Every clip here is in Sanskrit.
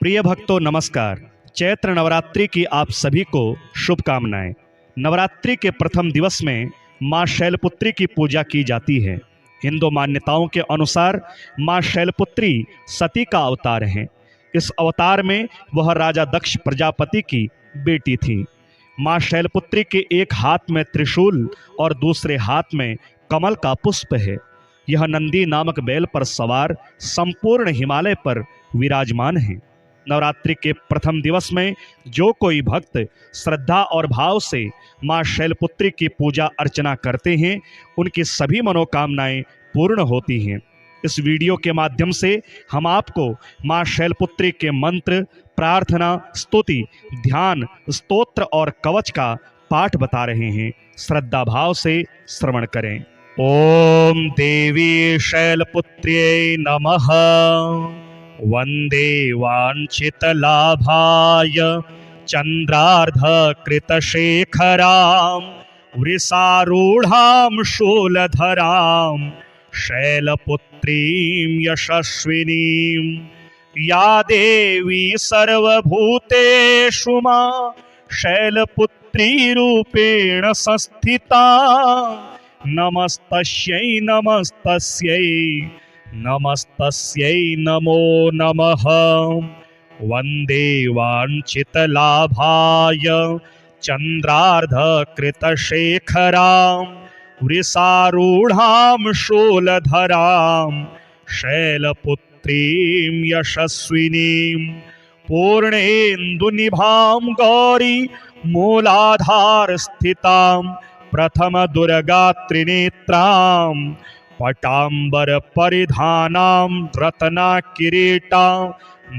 प्रिय भक्तों नमस्कार। चैत्र नवरात्रि की आप सभी को शुभकामनाएं। नवरात्रि के प्रथम दिवस में मां शैलपुत्री की पूजा की जाती है। हिंदू मान्यताओं के अनुसार मां शैलपुत्री सती का अवतार है। इस अवतार में वह राजा दक्ष प्रजापति की बेटी थी। मां शैलपुत्री के एक हाथ में त्रिशूल और दूसरे हाथ में कमल का पुष्प है। यह नंदी नामक बैल पर सवार संपूर्ण हिमालय पर विराजमान है। नवरात्रि के प्रथम दिवस में जो कोई भक्त श्रद्धा और भाव से मां शैलपुत्री की पूजा अर्चना करते हैं, उनकी सभी मनोकामनाएं पूर्ण होती हैं। इस वीडियो के माध्यम से हम आपको मां शैलपुत्री के मंत्र, प्रार्थना, स्तुति, ध्यान, स्तोत्र और कवच का पाठ बता रहे हैं। श्रद्धा भाव से श्रवण करें। ओम देवी शैलपुत्र्यै नमः। वंदे वाञ्छितलाभाय चन्द्रार्धकृतशेखरां वृषारूढां शूलधरां शैलपुत्रीं यशस्विनीं या देवी सर्वभूतेषु मां शैलपुत्रीरूपेण संस्थिता। नमस्तस्यै नमस्तस्यै नमस्तस्यै नमो नमः। वंदे वाञ्छितलाभाय चन्द्रार्धकृतशेखरां वृषारूढां शूलधरां शैलपुत्रीं यशस्विनीं पूर्णेन्दुनिभां गौरी मूलाधारस्थितां प्रथम दुर्गा त्रिनेत्रां पटांबर परिधानां रत्नकिरीटां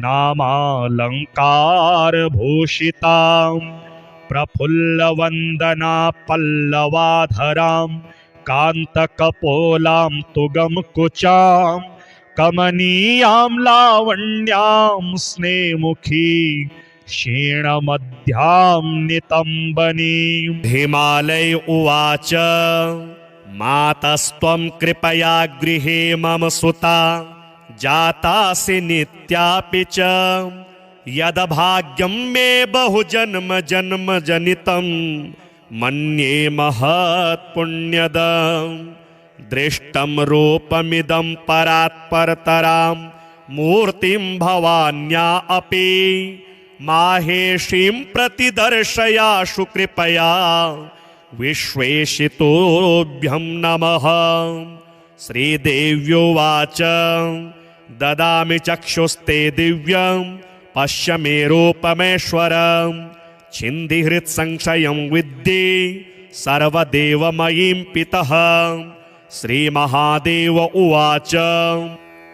नामालंकार भूषितां प्रफुल्लवंदना पल्लवाधरां कांतकपोलां तुगमकुचां कमनीयां लावण्यां स्नेहमुखी क्षीणमध्यां नितंबनीं। हिमालय उवाच मातस्त्वं कृपया गृहे मम सुता जातासि नित्यापि च यद्भाग्यं मे बहुजन्म जन्म जनितं मन्ये महत्पुण्यदं दृष्टं रूपमिदं परात्परतरां मूर्तिं भवान्या अपि माहेशीं प्रतिदर्शयाशु कृपया विश्वेशितोभ्यं नमः। श्रीदेव्योवाच ददामि चक्षुस्ते दिव्यं पश्य मे रूपमेश्वरं छिन्दिहृत्संशयं विद्धि सर्वदेवमयीं पितः। श्रीमहादेव उवाच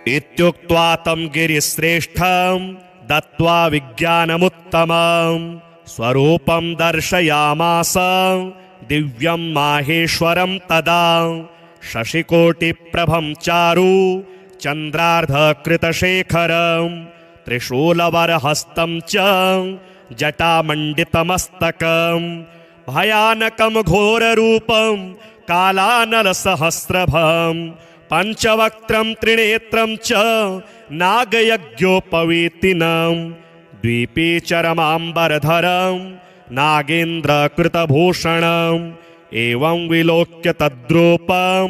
इत्युक्त्वा तं गिरिश्रेष्ठं दत्त्वा विज्ञानमुत्तमं स्वरूपं दर्शयामास दिव्यं माहेश्वरं तदा शशिकोटिप्रभं चारु चन्द्रार्धकृतशेखरं त्रिशूलवरहस्तं च जटामण्डितमस्तकं भयानकं घोररूपं कालानलसहस्रभं पञ्चवक्त्रं त्रिनेत्रं च नागयज्ञोपवीतिनं द्विपीचरमाम्बरधरं नागेन्द्रकृतभूषणम् एवं विलोक्य तद्रूपं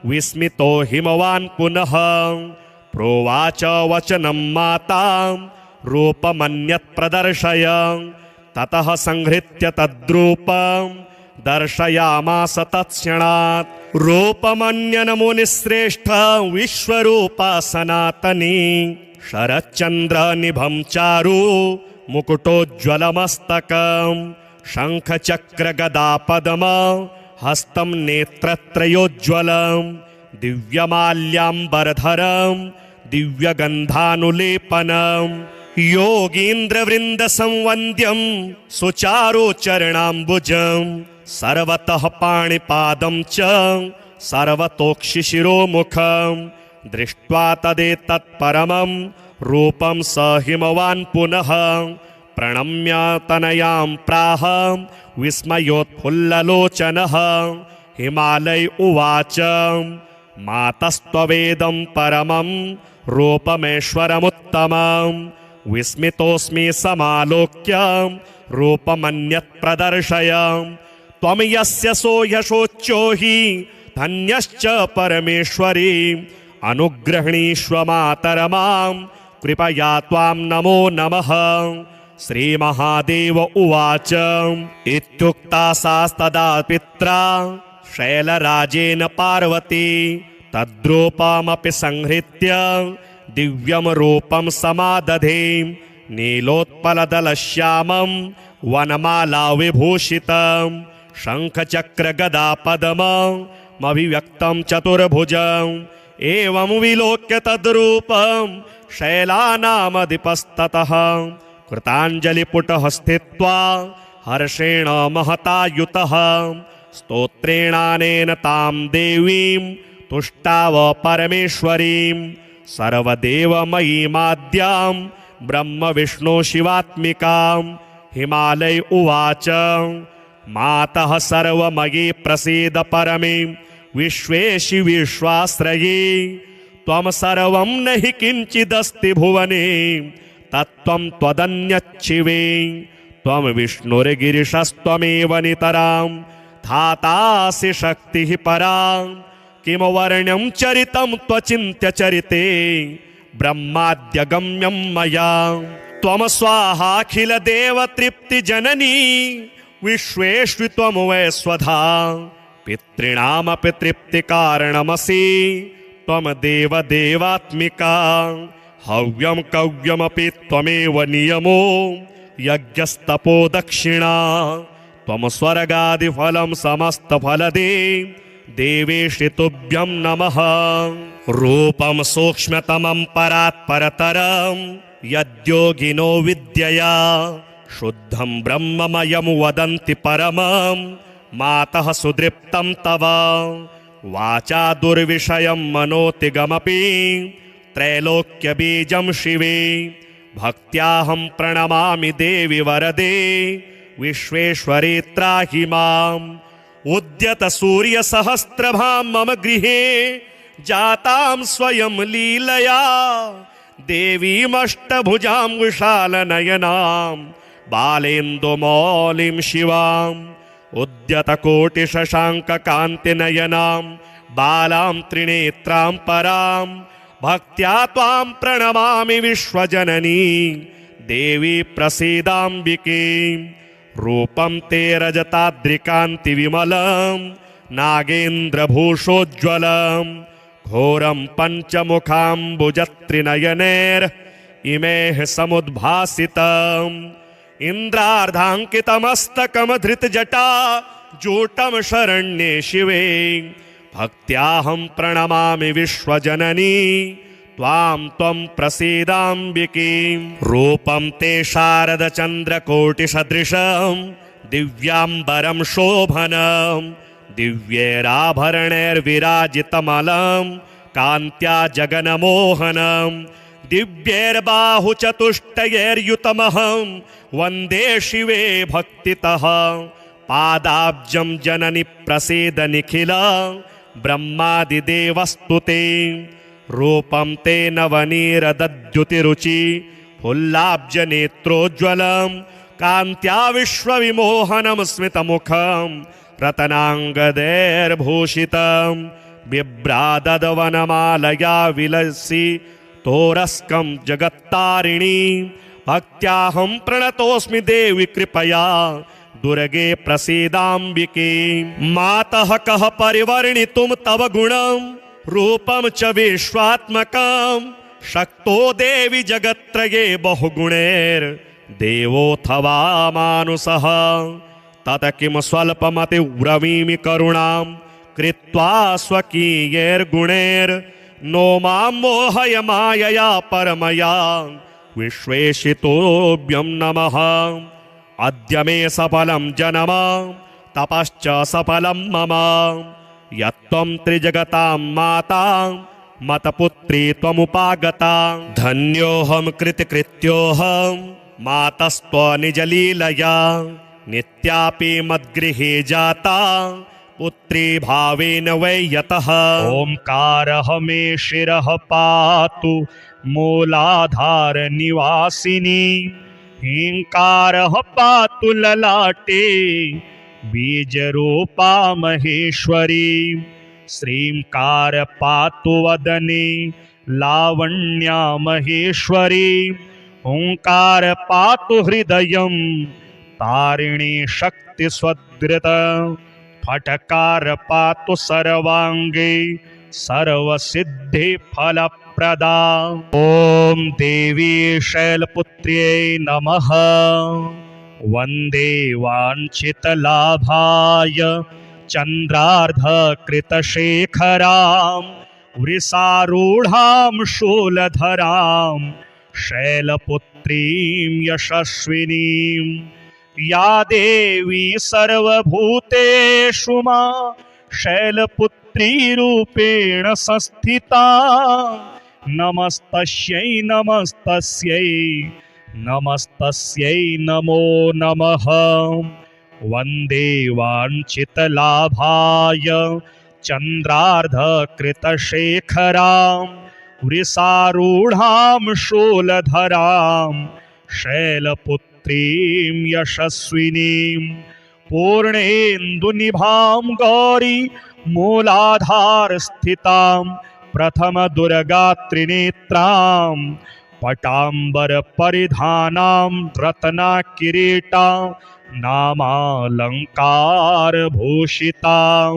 विस्मितो हिमवान् पुनः प्रोवाच वचनं मातां रूपमन्यत् प्रदर्शय। ततः संहृत्य तद्रूपं दर्शयामास तत्क्षणात् रूपमन्यन मुनिश्रेष्ठ विश्वरूपा सनातनी शरच्चन्द्रनिभं चारु मुकुटोज्ज्वलमस्तकं शङ्खचक्रगदापद्म हस्तं नेत्रत्रयोज्ज्वलं दिव्यमाल्याम्बरधरं दिव्यगन्धानुलेपनं योगीन्द्रवृन्दसंवन्द्यं सुचारुचरणाम्बुजं सर्वतः पाणिपादं च सर्वतोक्षिशिरोमुखं दृष्ट्वा तदेतत्परमं रूपं स हिमवान् पुनः प्रणम्य तनयां प्राह विस्मयोत्फुल्ललोचनः। हिमालय उवाच मातस्त्ववेदं परमं रूपमेश्वरमुत्तमं विस्मितोऽस्मि समालोक्य रूपमन्यत् प्रदर्शय। त्वं यस्य सोऽयशोच्यो हि धन्यश्च परमेश्वरी अनुगृह्णीष्व मातरमां कृपया त्वां नमो नमः। श्रीमहादेव उवाच इत्युक्ता सास्तदा पित्रा शैलराजेन पार्वती तद्रूपमपि संहृत्य दिव्यं रूपं समादधे। नीलोत्पलदलश्यामं वनमाला विभूषितं शङ्खचक्रगदापद्ममभिव्यक्तं चतुर्भुजम्। एवं विलोक्य तद्रूपं शैलानामधिपस्ततः कृताञ्जलिपुटः स्थित्वा हर्षेण महतायुतः स्तोत्रेणानेन तां देवीं तुष्टाव परमेश्वरीं सर्वदेवमयीमाद्यां ब्रह्मविष्णु शिवात्मिकां। हिमालय उवाच मातः सर्वमयी प्रसीद परमे विश्वेशि विश्वाश्रये। त्वं सर्वं न हि किञ्चिदस्ति भुवने तत्त्वं त्वदन्यच्छिवे। त्वं विष्णुर्गिरिशस्त्वमेव नितरां धातासि शक्तिः परा। किं वर्ण्यं चरितं त्वचिन्त्यचरिते ब्रह्माद्यगम्यं मया। त्वं स्वाहाखिलदेवतृप्तिजननी विश्वेष्वि त्वं वै स्वधा। पितॄणामपि तृप्तिकारणमसि त्वं देवदेवात्मिका। हव्यं कव्यमपि त्वमेव नियमो यज्ञस्तपो दक्षिणा। त्वं स्वर्गादिफलं समस्तफलदे देवेशि तुभ्यं नमः। रूपं सूक्ष्मतमं परात्परतरं यद्योगिनो विद्यया शुद्धं ब्रह्ममयं वदन्ति परमं मातः सुदृप्तं तव। वाचा दुर्विषयं मनोतिगमपि त्रैलोक्यबीजं शिवे। भक्त्याहं प्रणमामि देवि वरदे विश्वेश्वरी त्राहि माम्। उद्यत सूर्यसहस्रभां मम गृहे जातां स्वयं लीलया देवीमष्टभुजां विशालनयनां बालेन्दुमौलिं शिवाम्। उद्यतकोटिशशाङ्ककान्तिनयनां बालां त्रिनेत्रां परां भक्त्या त्वां प्रणमामि विश्वजननी देवी प्रसीदाम्बिके। रूपं ते रजताद्रिकान्तिविमलं नागेन्द्रभूषोज्ज्वलं घोरं पञ्चमुखाम्बुजत्रिनयनैर्इमेः समुद्भासितम्। इन्द्रार्धाङ्कितमस्तकं धृतजटा जूटं शरण्ये शिवे। भक्त्याहं प्रणमामि विश्वजननी त्वां त्वं प्रसीदाम्बिके। रूपं ते शारदचन्द्रकोटिसदृशं दिव्याम्बरं शोभनं दिव्यैराभरणैर्विराजितमलं कान्त्या जगन्मोहनं। दिव्यैर्बाहुचतुष्टयैर्युतमहं वन्दे शिवे भक्तितः। पादाब्जं जननि प्रसीद निखिल ब्रह्मादिदेवस्तुते। रूपं ते नवनीरदद्युतिरुचि फुल्लाब्जनेत्रोज्ज्वलं कान्त्या विश्वविमोहनं स्मितमुखं रत्नाङ्गदैर्भूषितं। बिभ्रादवनमालया विलसि तोरस्कं जगत्तारिणी। भक्त्याहं प्रणतोऽस्मि देवि कृपया दुर्गे प्रसीदाम्बिके। मातः कः परिवर्णितुं तव गुणं रूपं च विश्वात्मकं। शक्तो देवि जगत्त्रये बहुगुणैर्देवोऽथवा मानुषः। तत किं स्वल्पमतिब्रवीमि करुणां कृत्वा स्वकीयैर्गुणैर्नो मां मोहय मायया परमया विश्वेशितोभ्यं नमः। अद्य मे सफलं जन्म तपश्च सफलं मम। यत्त्वं त्रिजगतां माता मतपुत्री त्वमुपागता। धन्योऽहं कृतकृत्योऽहं मातस्त्वनिजलीलया। नित्यापि मद्गृहे जाता पुत्री भावेन वै यतः। ओंकारः मे शिरः पातु मूलाधार निवासिनी ह्रींकारः पातु ललाटे बीजरूपा महेश्वरी श्रींकार पातु वदने लावण्या महेश्वरी ओंकार पातु हृदयं तारिणी शक्ति स्वद्रत फटकार पातु सर्वांगे सर्वसिद्धि फलप्रदा। ओम देवी शैलपुत्र्यै नमः। वंदे वाञ्छितलाभाय चन्द्रार्धकृतशेखरां वृषारूढां शूलधरां शैलपुत्रीं यशस्विनीं या देवी सर्वभूतेषु मा शैलपुत्री रूपेण संस्थिता। नमस्तस्यै नमस्तस्यै नमस्तस्यै नमो नमः। वंदे वाञ्छितलाभाय चन्द्रार्धकृतशेखरां वृषारूढां शूलधरां शैलपुत्रीं यशस्विनीं पूर्णेन्दुनिभां गौरी मूलाधार स्थितां प्रथम दुर्गा त्रिनेत्रां पटांबर परिधानां रत्ना किरीटा नामालंकार भूषितां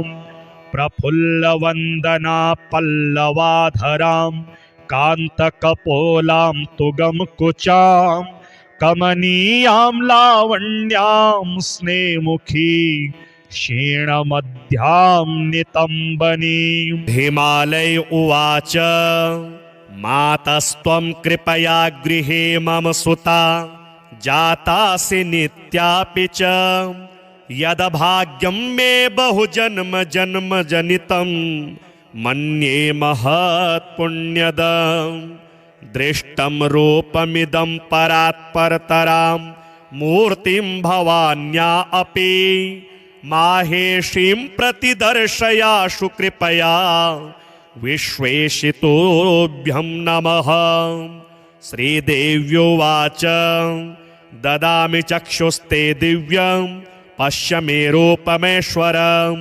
प्रफुल्लवंदना पल्लवाधरां कांतकपोलां तुगमकुचां कमनीयां लावण्यां स्नेमुखी क्षीणमध्यां नितंबनीं। हिमालय उवाच मातस्त्वं कृपया गृहे मम सुता जातासि नित्यापि च यदभाग्यं मे बहुजन्म जन्म जनितं मन्ये महत्पुण्यदं दृष्टं रूपमिदं परात्परतरां मूर्तिं भवान्या अपि माहेशीं प्रतिदर्शयाशु कृपया विश्वेशितोभ्यं नमः। श्रीदेव्योवाच ददामि चक्षुस्ते दिव्यं पश्य मे रूपमेश्वरं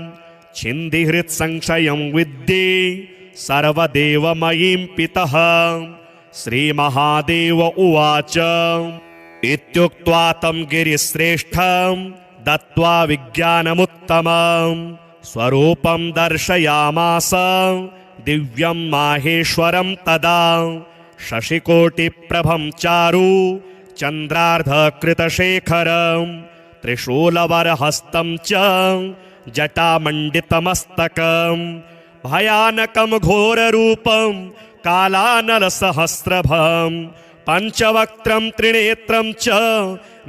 छिन्दिहृत्संशयं विद्धि सर्वदेवमयीं पितः। श्रीमहादेव उवाच इत्युक्त्वा तं गिरिश्रेष्ठं दत्त्वा विज्ञानमुत्तमं स्वरूपं दर्शयामास दिव्यं माहेश्वरं तदा शशिकोटिप्रभं चारु चन्द्रार्धकृतशेखरं त्रिशूलवरहस्तं च जटामण्डितमस्तकं भयानकं घोररूपं कालानलसहस्रभं पञ्चवक्त्रं त्रिनेत्रं च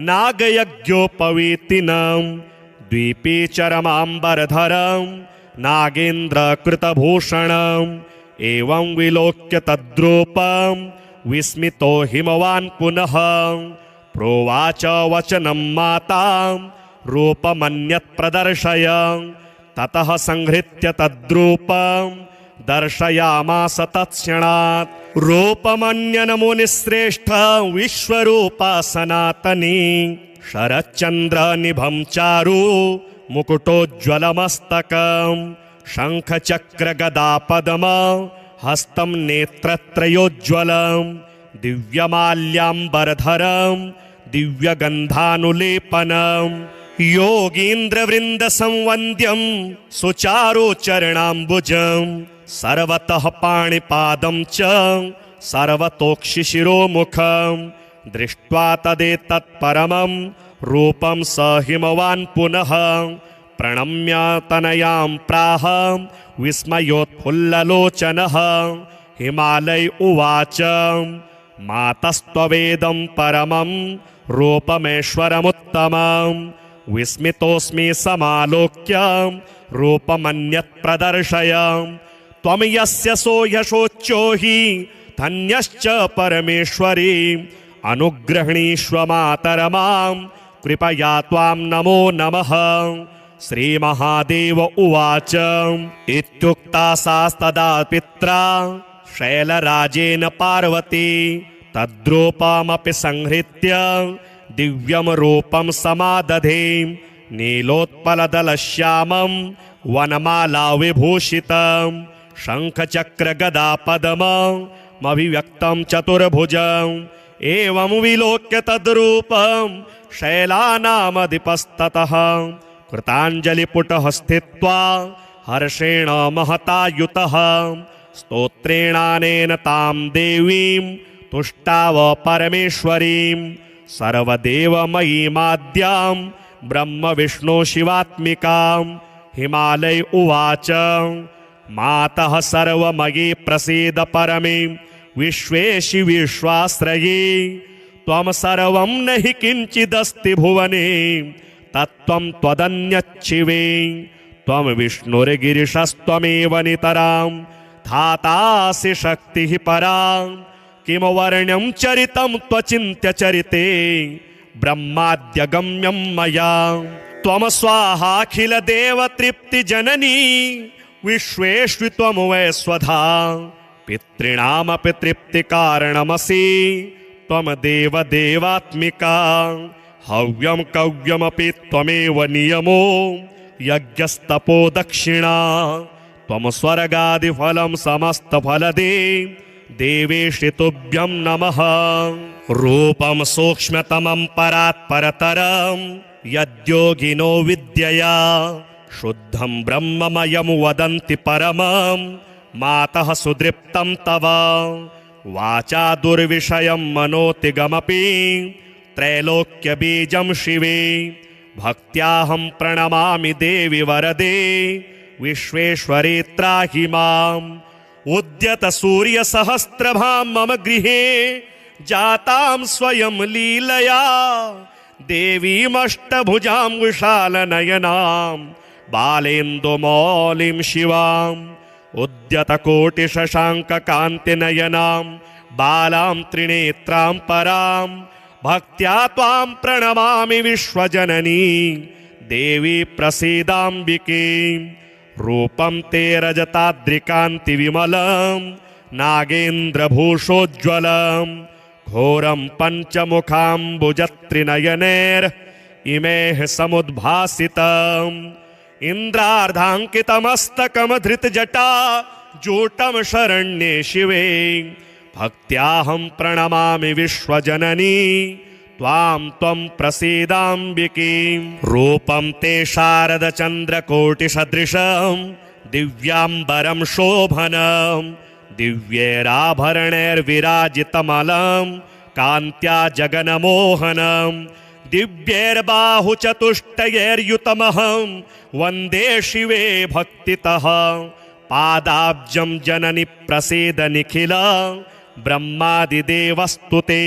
नागयज्ञोपवीतिनं द्वीपीचरमाम्बरधरं नागेन्द्रकृतभूषणम् एवं विलोक्य तद्रूपं विस्मितो हिमवान् पुनः प्रोवाच वचनं मातां रूपमन्यत् प्रदर्शय। ततः संहृत्य तद्रूपं दर्शयामास तत्क्षणात् रूपमन्यनमुनिश्रेष्ठ विश्वरूपा सनातनी शरच्चन्द्रनिभं चारु मुकुटोज्ज्वलमस्तकं शङ्खचक्रगदापद्म हस्तं नेत्रत्रयोज्ज्वलं दिव्यमाल्याम्बरधरं दिव्यगन्धानुलेपनं योगीन्द्रवृन्दसंवन्द्यं सुचारुचरणाम्बुजं सर्वतः पाणिपादं च सर्वतोक्षिशिरोमुखं दृष्ट्वा तदेतत्परमं रूपं स हिमवान् पुनः प्रणम्य तनयां प्राह विस्मयोत्फुल्ललोचनः। हिमालय उवाच मातस्त्ववेदं परमं रूपमेश्वरमुत्तमं विस्मितोऽस्मि समालोक्य रूपमन्यत् प्रदर्शय। त्वं यस्य सोऽयशोच्यो हि धन्यश्च परमेश्वरी अनुग्रहणीष्व मातरमां कृपया त्वां नमो नमः। श्रीमहादेव उवाच इत्युक्ता सास्तदा पित्रा शैलराजेन पार्वती तद्रूपमपि संहृत्य दिव्यं रूपं समादधे नीलोत्पलदलश्यामं वनमाला विभूषितं शङ्खचक्रगदापद्ममभिव्यक्तं चतुर्भुजम् एवं विलोक्य तद्रूपं शैलानामधिपस्ततः कृताञ्जलिपुटः स्थित्वा हर्षेण महतायुतः स्तोत्रेणानेन तां देवीं तुष्टाव परमेश्वरीं सर्वदेवमयीमाद्यां ब्रह्मविष्णु शिवात्मिकां हिमालय उवाच मातः सर्वमयी प्रसीद परमे विश्वेशि विश्वाश्रये त्वं सर्वं न हि किञ्चिदस्ति भुवने तत्त्वं त्वदन्यच्छिवे त्वं विष्णुर्गिरिशस्त्वमेव नितरां धातासि शक्तिः परा किं वर्ण्यं चरितं त्वचिन्त्यचरिते ब्रह्माद्यगम्यं मया त्वं स्वाहाखिलदेवतृप्तिजननी विश्वेष्वि त्वं वै स्वधा पितॄणामपि तृप्तिकारणमसि त्वं देवदेवात्मिका हव्यं कव्यमपि त्वमेव नियमो यज्ञस्तपो दक्षिणा त्वं स्वर्गादिफलं समस्तफलदे देवेशि तुभ्यं नमः रूपं सूक्ष्मतमं परात्परतरं यद्योगिनो विद्यया शुद्धं ब्रह्ममयं वदन्ति परमं मातः सुदृप्तं तव वाचा दुर्विषयं मनोतिगमपि त्रैलोक्यबीजं शिवे भक्त्याहं प्रणमामि देवि वरदे विश्वेश्वरी त्राहि माम् उद्यत सूर्यसहस्रभां मम गृहे जातां स्वयं लीलया देवीमष्टभुजां विशालनयनां बालेन्दुमौलिं शिवाम् उद्यतकोटिशशाङ्ककान्तिनयनां बालां त्रिनेत्रां परां भक्त्या त्वां प्रणमामि विश्वजननी देवी प्रसीदाम्बिके रूपं ते रजताद्रिकान्तिविमलं नागेन्द्रभूषोज्ज्वलं घोरं पञ्चमुखाम्बुजत्रिनयनैर्इमेः समुद्भासितम् इन्द्रार्धाङ्कितमस्तकमधृतजटा जूटं शरण्ये शिवे भक्त्याहं प्रणमामि विश्वजननी त्वां त्वं प्रसीदाम्बिके रूपं ते शारदचन्द्रकोटिसदृशं दिव्याम्बरं शोभनं दिव्यैराभरणैर्विराजितमलं कान्त्या जगन्मोहनं दिव्यैर्बाहुचतुष्टयैर्युतमहं वन्दे शिवे भक्तितः पादाब्जं जननि प्रसीद निखिल ब्रह्मादिदेवस्तुते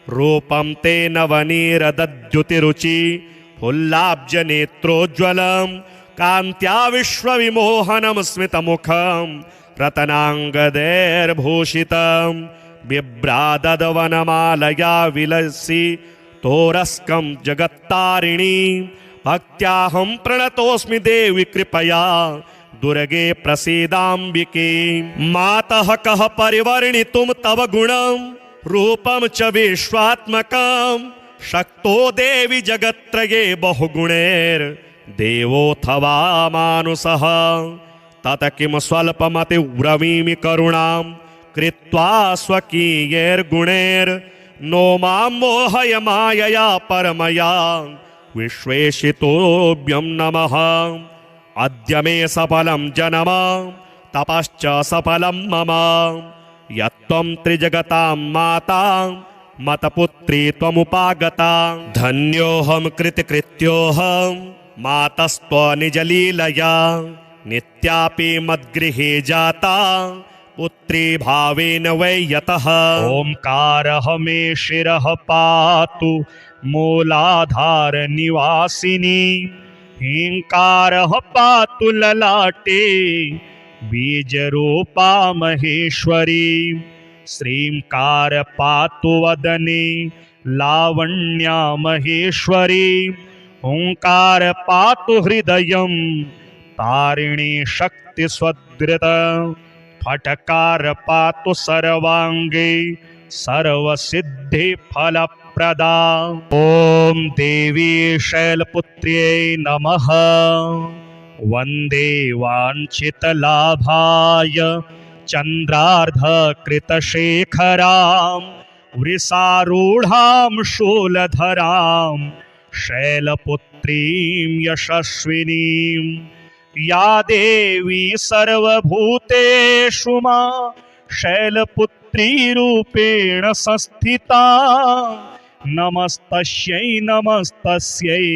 रूपं ते नवनीरदद्युतिरुचि फुल्लाब्जनेत्रोज्ज्वलं कान्त्या विश्वविमोहनं स्मितमुखं रत्नाङ्गदैर्भूषितं बिभ्राददवनमालया विलसि तोरस्कं जगत्तारिणी भक्त्याहं प्रणतोऽस्मि देवि कृपया दुर्गे प्रसीदाम्बिके मातः कः परिवर्णितुं तव गुणं रूपं च विश्वात्मकं शक्तो देवि जगत्त्रये बहुगुणैर्देवोऽथवा मानुषः तत किं स्वल्पमतिब्रवीमि करुणां कृत्वा स्वकीयैर्गुणैर्नो मां मोहय मायया परमया विश्वेशितोभ्यं नमः अद्य मे सफलं जन्म तपश्च सफलं मम यत्त्वं त्रिजगतां माता मतपुत्री त्वमुपागता धन्योऽहं कृतकृत्योऽहं मातस्त्वनिजलीलया नित्यापि मद्गृहे जाता पुत्री भावेन वै यतः ओंकारः मे शिरः पातु मूलाधार निवासिनी ह्रींकारः पातु ललाटे बीजरूपा महेश्वरी श्रींकार पातु वदने लावण्या महेश्वरी ओंकार पातु हृदयं तारिणी शक्ति स्वद्रत फटकार पातु सर्वांगे सर्वसिद्धिफलप्रदा। ॐ देवी शैलपुत्र्यै नमः। वन्दे वाञ्छितलाभाय चन्द्रार्धकृतशेखरां वृषारूढां शूलधरां शैलपुत्रीं यशस्विनीं। या देवी सर्वभूतेषु मा शैलपुत्री रूपेण संस्थिता। नमस्तस्यै नमस्तस्यै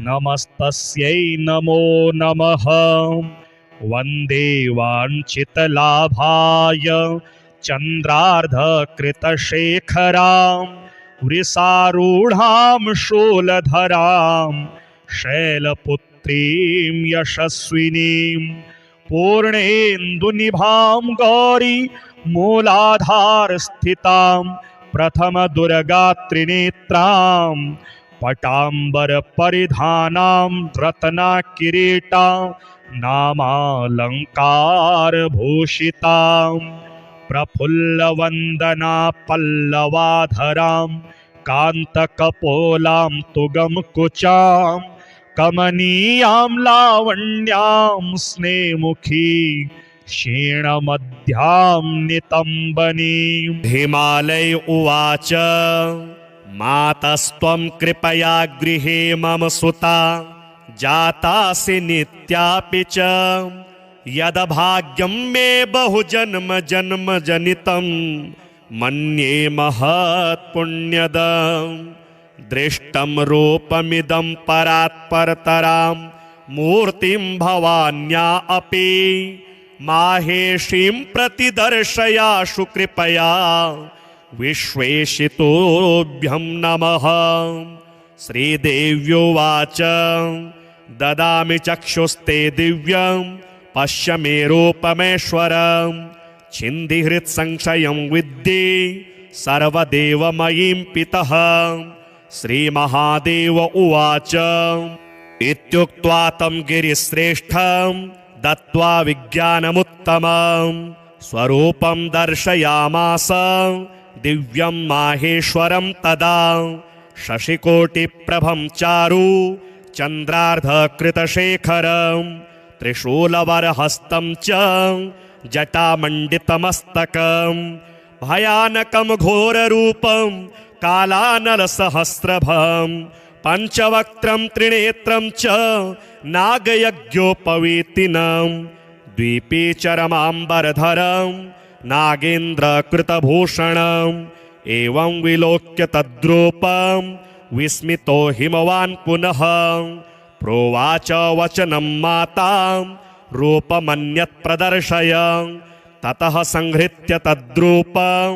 नमस्तस्यै नमो नमः। वन्दे वाञ्छितलाभाय चन्द्रार्धकृतशेखरां वृषारूढां शूलधरां शैलपुत्रीं यशस्विनीं। पूर्णेन्दुनिभां गौरी मूलाधारस्थितां प्रथमदुर्गात्रिनेत्रां पटाम्बरपरिधानां रत्नकिरीटां नामालङ्कारभूषितां प्रफुल्लवन्दना पल्लवाधरां कान्तकपोलां तुगमकुचां कमनीयां लावण्यां स्नेहमुखी क्षीणमध्यां नितम्बनीं। हिमालय उवाच मातस्त्वं कृपया गृहे मम सुता जातासि नित्यापि च यदभाग्यं मे बहुजन्म जन्म जनितं मन्ये महत्पुण्यदं। दृष्टं रूपमिदं परात्परतरां मूर्तिं भवान्या अपि माहेशीं प्रतिदर्शयाशु कृपया विश्वेशितोभ्यं नमः। श्रीदेव्योवाच ददामि चक्षुस्ते दिव्यं पश्य मे रूपमेश्वरं छिन्दिहृत्संशयं विद्धि सर्वदेवमयीं पितः। श्रीमहादेव उवाच इत्युक्त्वा तं गिरिश्रेष्ठं दत्त्वा विज्ञानमुत्तमं स्वरूपं दर्शयामास दिव्यं माहेश्वरं तदा। शशिकोटिप्रभं चारु चन्द्रार्धकृतशेखरं त्रिशूलवरहस्तं च जटामण्डितमस्तकं भयानकं घोररूपं कालानलसहस्रभं पञ्चवक्त्रं त्रिनेत्रं च नागयज्ञोपवीतिनं द्विपीचरमाम्बरधरं नागेन्द्रकृतभूषणम्। एवं विलोक्य तद्रूपं विस्मितो हिमवान् पुनः प्रोवाच वचनं मातां रूपमन्यत् प्रदर्शय। ततः संहृत्य तद्रूपं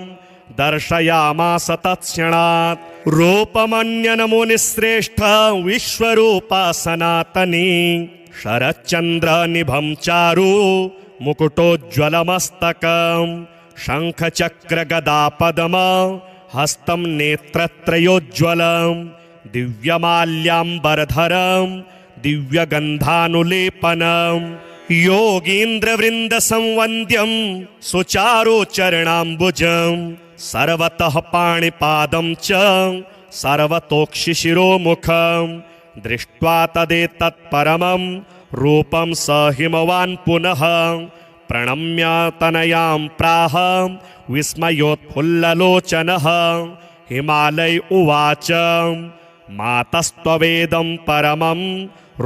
दर्शयामास तत्क्षणात्। रूपमन्यन् मुनिश्रेष्ठ विश्वरूपा सनातनी शरच्चन्द्रनिभं चारु मुकुटोज्ज्वलमस्तकं शङ्खचक्रगदापद्म हस्तं नेत्रत्रयोज्ज्वलं दिव्यमाल्याम्बरधरं दिव्यगन्धानुलेपनं योगीन्द्रवृन्दसंवन्द्यं सुचारुचरणाम्बुजं सर्वतः पाणिपादं च सर्वतोक्षिशिरोमुखं दृष्ट्वा तदेतत्परमं रूपं स हिमवान् पुनः प्रणम्य तनयां प्राह विस्मयोत्फुल्ललोचनः। हिमालय उवाच मातस्त्ववेदं परमं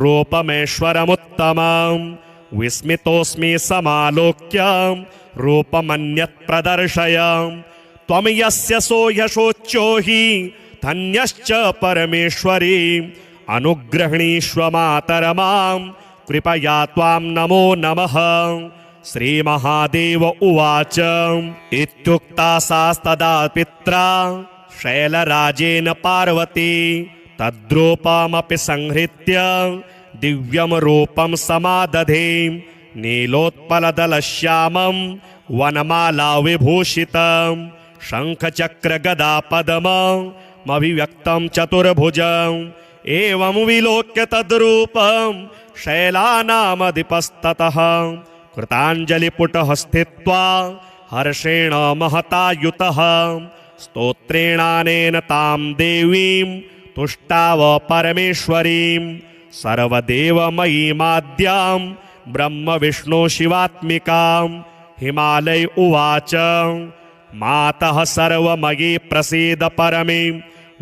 रूपमेश्वरमुत्तमं विस्मितोऽस्मि समालोक्य रूपमन्यत् प्रदर्शय। त्वं यस्य सोऽयशोच्यो हि धन्यश्च परमेश्वरी अनुग्रहणीष्व मातरमां कृपया त्वां नमो नमः। श्रीमहादेव उवाच इत्युक्ता सास्तदा पित्रा शैलराजेन पार्वती तद्रूपमपि संहृत्य दिव्यं रूपं समादधे नीलोत्पलदलश्यामं वनमाला विभूषितं शङ्खचक्रगदापद्ममभिव्यक्तं चतुर्भुजम्। एवं विलोक्य तद्रूपं शैलानामधिपस्ततः कृताञ्जलिपुटः स्थित्वा हर्षेण महतायुतः स्तोत्रेणानेन तां देवीं तुष्टाव परमेश्वरीं सर्वदेवमयीमाद्यां ब्रह्म विष्णु शिवात्मिकां। हिमालय उवाच मातः सर्वमयी प्रसीद परमे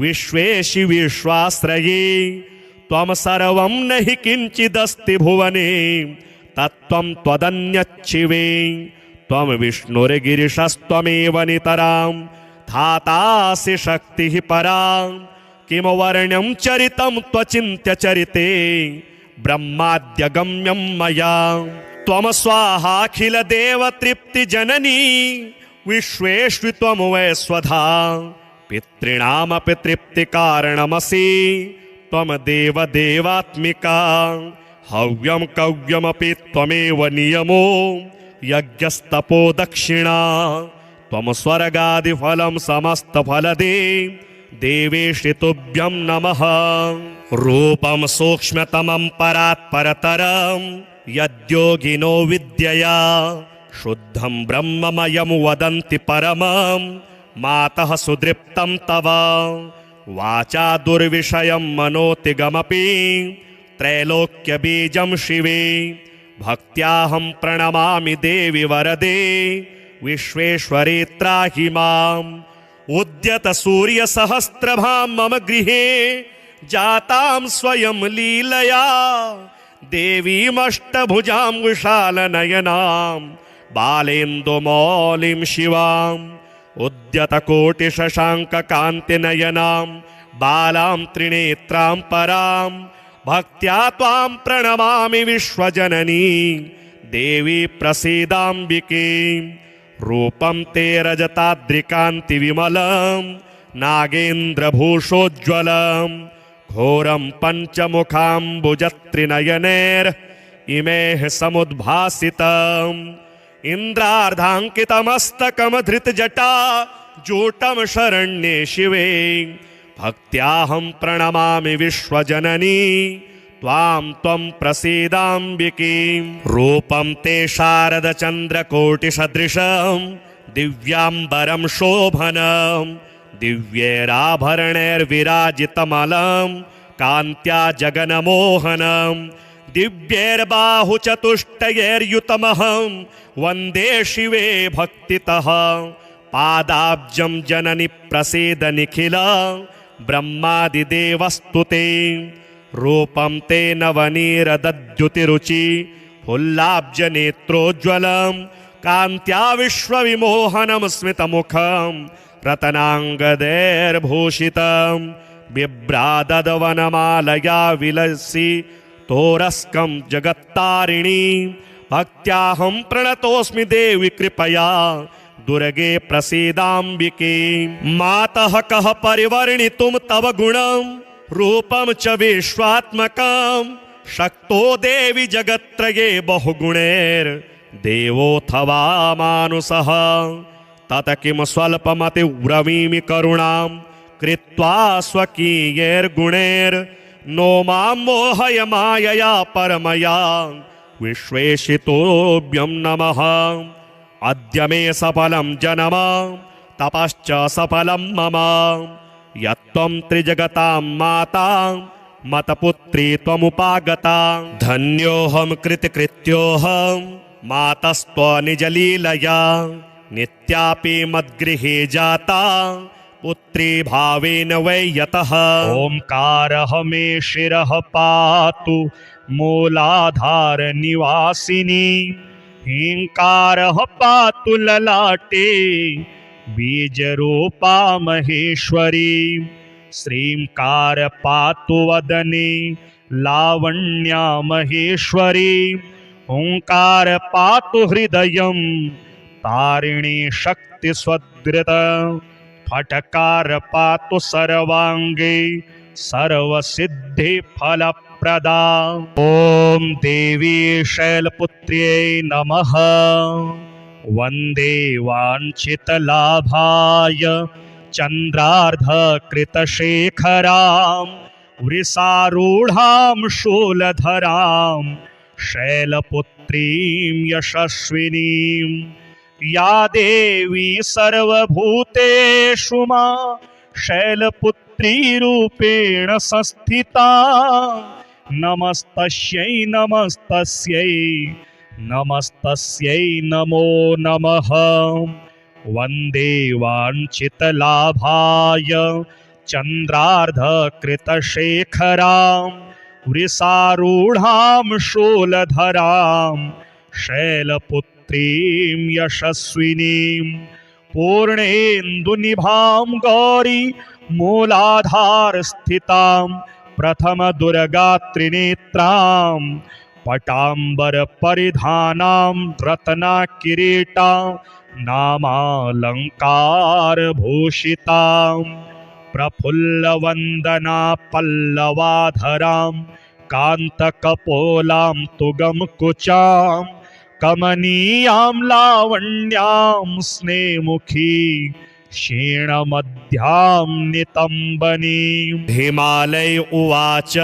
विश्वेशि विश्वाश्रये त्वं सर्वं न हि किञ्चिदस्ति भुवने तत्त्वं त्वदन्यच्छिवे त्वं विष्णुर्गिरिशस्त्वमेव नितरां धातासि शक्तिः परा किं वर्ण्यं चरितं त्वचिन्त्यचरिते ब्रह्माद्यगम्यं मया त्वं स्वाहाखिलदेवतृप्तिजननी विश्वेष्वि त्वं वै स्वधा पितॄणामपि तृप्तिकारणमसि त्वं देवदेवात्मिका हव्यं कव्यमपि त्वमेव नियमो यज्ञस्तपो दक्षिणा त्वं स्वर्गादिफलं समस्तफलदे देवेशि तुभ्यं नमः। रूपं सूक्ष्मतमं परात्परतरं यद्योगिनो विद्यया शुद्धं ब्रह्ममयं वदन्ति परमं मातः सुदृप्तं तव वाचा दुर्विषयं मनोतिगमपि त्रैलोक्यबीजं शिवे भक्त्याहं प्रणमामि देवि वरदे विश्वेश्वरी त्राहि माम् उद्यत सूर्यसहस्रभां मम गृहे जातां स्वयं लीलया देवीमष्टभुजां विशालनयनां बालेन्दुमौलिं शिवाम् उद्यतकोटिशशाङ्ककान्तिनयनां बालां त्रिनेत्रां परां भक्त्या त्वां प्रणमामि विश्वजननी देवी प्रसीदाम्बिके रूपं ते रजताद्रिकान्तिविमलं नागेन्द्रभूषोज्ज्वलं घोरं पञ्चमुखाम्बुजत्रिनयनैर्इमेः समुद्भासितम् इन्द्रार्धाङ्कितमस्तकमधृतजटा जूटं शरण्ये शिवे भक्त्याहं प्रणमामि विश्वजननी त्वां त्वं प्रसीदाम्बिके रूपं ते शारदचन्द्रकोटिसदृशं दिव्याम्बरं शोभनं दिव्यैराभरणैर्विराजितमलं कान्त्या जगन्मोहनं दिव्यैर्बाहुचतुष्टयैर्युतमहं वन्दे शिवे भक्तितः पादाब्जं जननि प्रसीद निखिल ब्रह्मादिदेवस्तुते रूपं ते नवनीरदद्युतिरुचि फुल्लाब्जनेत्रोज्ज्वलं कान्त्या विश्वविमोहनं स्मितमुखं रत्नाङ्गदैर्भूषितं बिभ्राददवनमालया विलसि तोरस्कं जगत्तारिणी भक्त्याहं प्रणतोऽस्मि देवि कृपया दुर्गे प्रसीदाम्बिके मातः कः परिवर्णितुं तव गुणं रूपं च विश्वात्मकं शक्तो देवि जगत्त्रये बहुगुणैर्देवोऽथवा मानुषः तत किं स्वल्पमतिब्रवीमि करुणां कृत्वा स्वकीयैर्गुणैर्नो मां मोहय मायया परमया विश्वेशितोभ्यं नमः। अद्य मे सफलं जन्म तपश्च सफलं मम यत्त्वं त्रिजगतां माता मतपुत्री त्वमुपागता धन्योऽहं कृतकृत्योऽहं मातस्त्वनिजलीलया नित्यापि मद्गृहे जाता पुत्री भावेन वै यतः। ओंकारः मे शिरः पातु मूलाधार निवासिनी ह्रींकारः पातु ललाटे बीजरूपा महेश्वरी श्रींकार पातु वदने लावण्या महेश्वरी ओंकार पातु हृदयं तारिणी शक्ति स्वदृत फटकार पातु सर्वांगे सर्वसिद्धि फलप्रदा। ओम देवी शैलपुत्र्यै नमः। वंदे वाञ्छितलाभाय चन्द्रार्धकृतशेखरां वृषारूढां शूलधरां शैलपुत्रीं यशस्विनीं या देवी सर्वभूतेषु मा शैलपुत्री रूपेण संस्थिता नमस्तस्यै नमस्तस्यै नमस्तस्यै नमो नमः। वन्दे वाञ्छितलाभाय चन्द्रार्धकृतशेखरां वृषारूढां शूलधरां शैलपुत्रीं यशस्विनीं पूर्णेन्दुनिभां गौरी मूलाधारस्थितां प्रथमदुर्गात्रिनेत्रां पटाम्बरपरिधानां रत्नकिरीटां नामालङ्कारभूषितां प्रफुल्लवन्दना पल्लवाधरां कान्तकपोलां तुगमकुचां कमनीयां लावण्यां स्नेहमुखी क्षीणमध्यां नितम्बनीं। हिमालय उवाच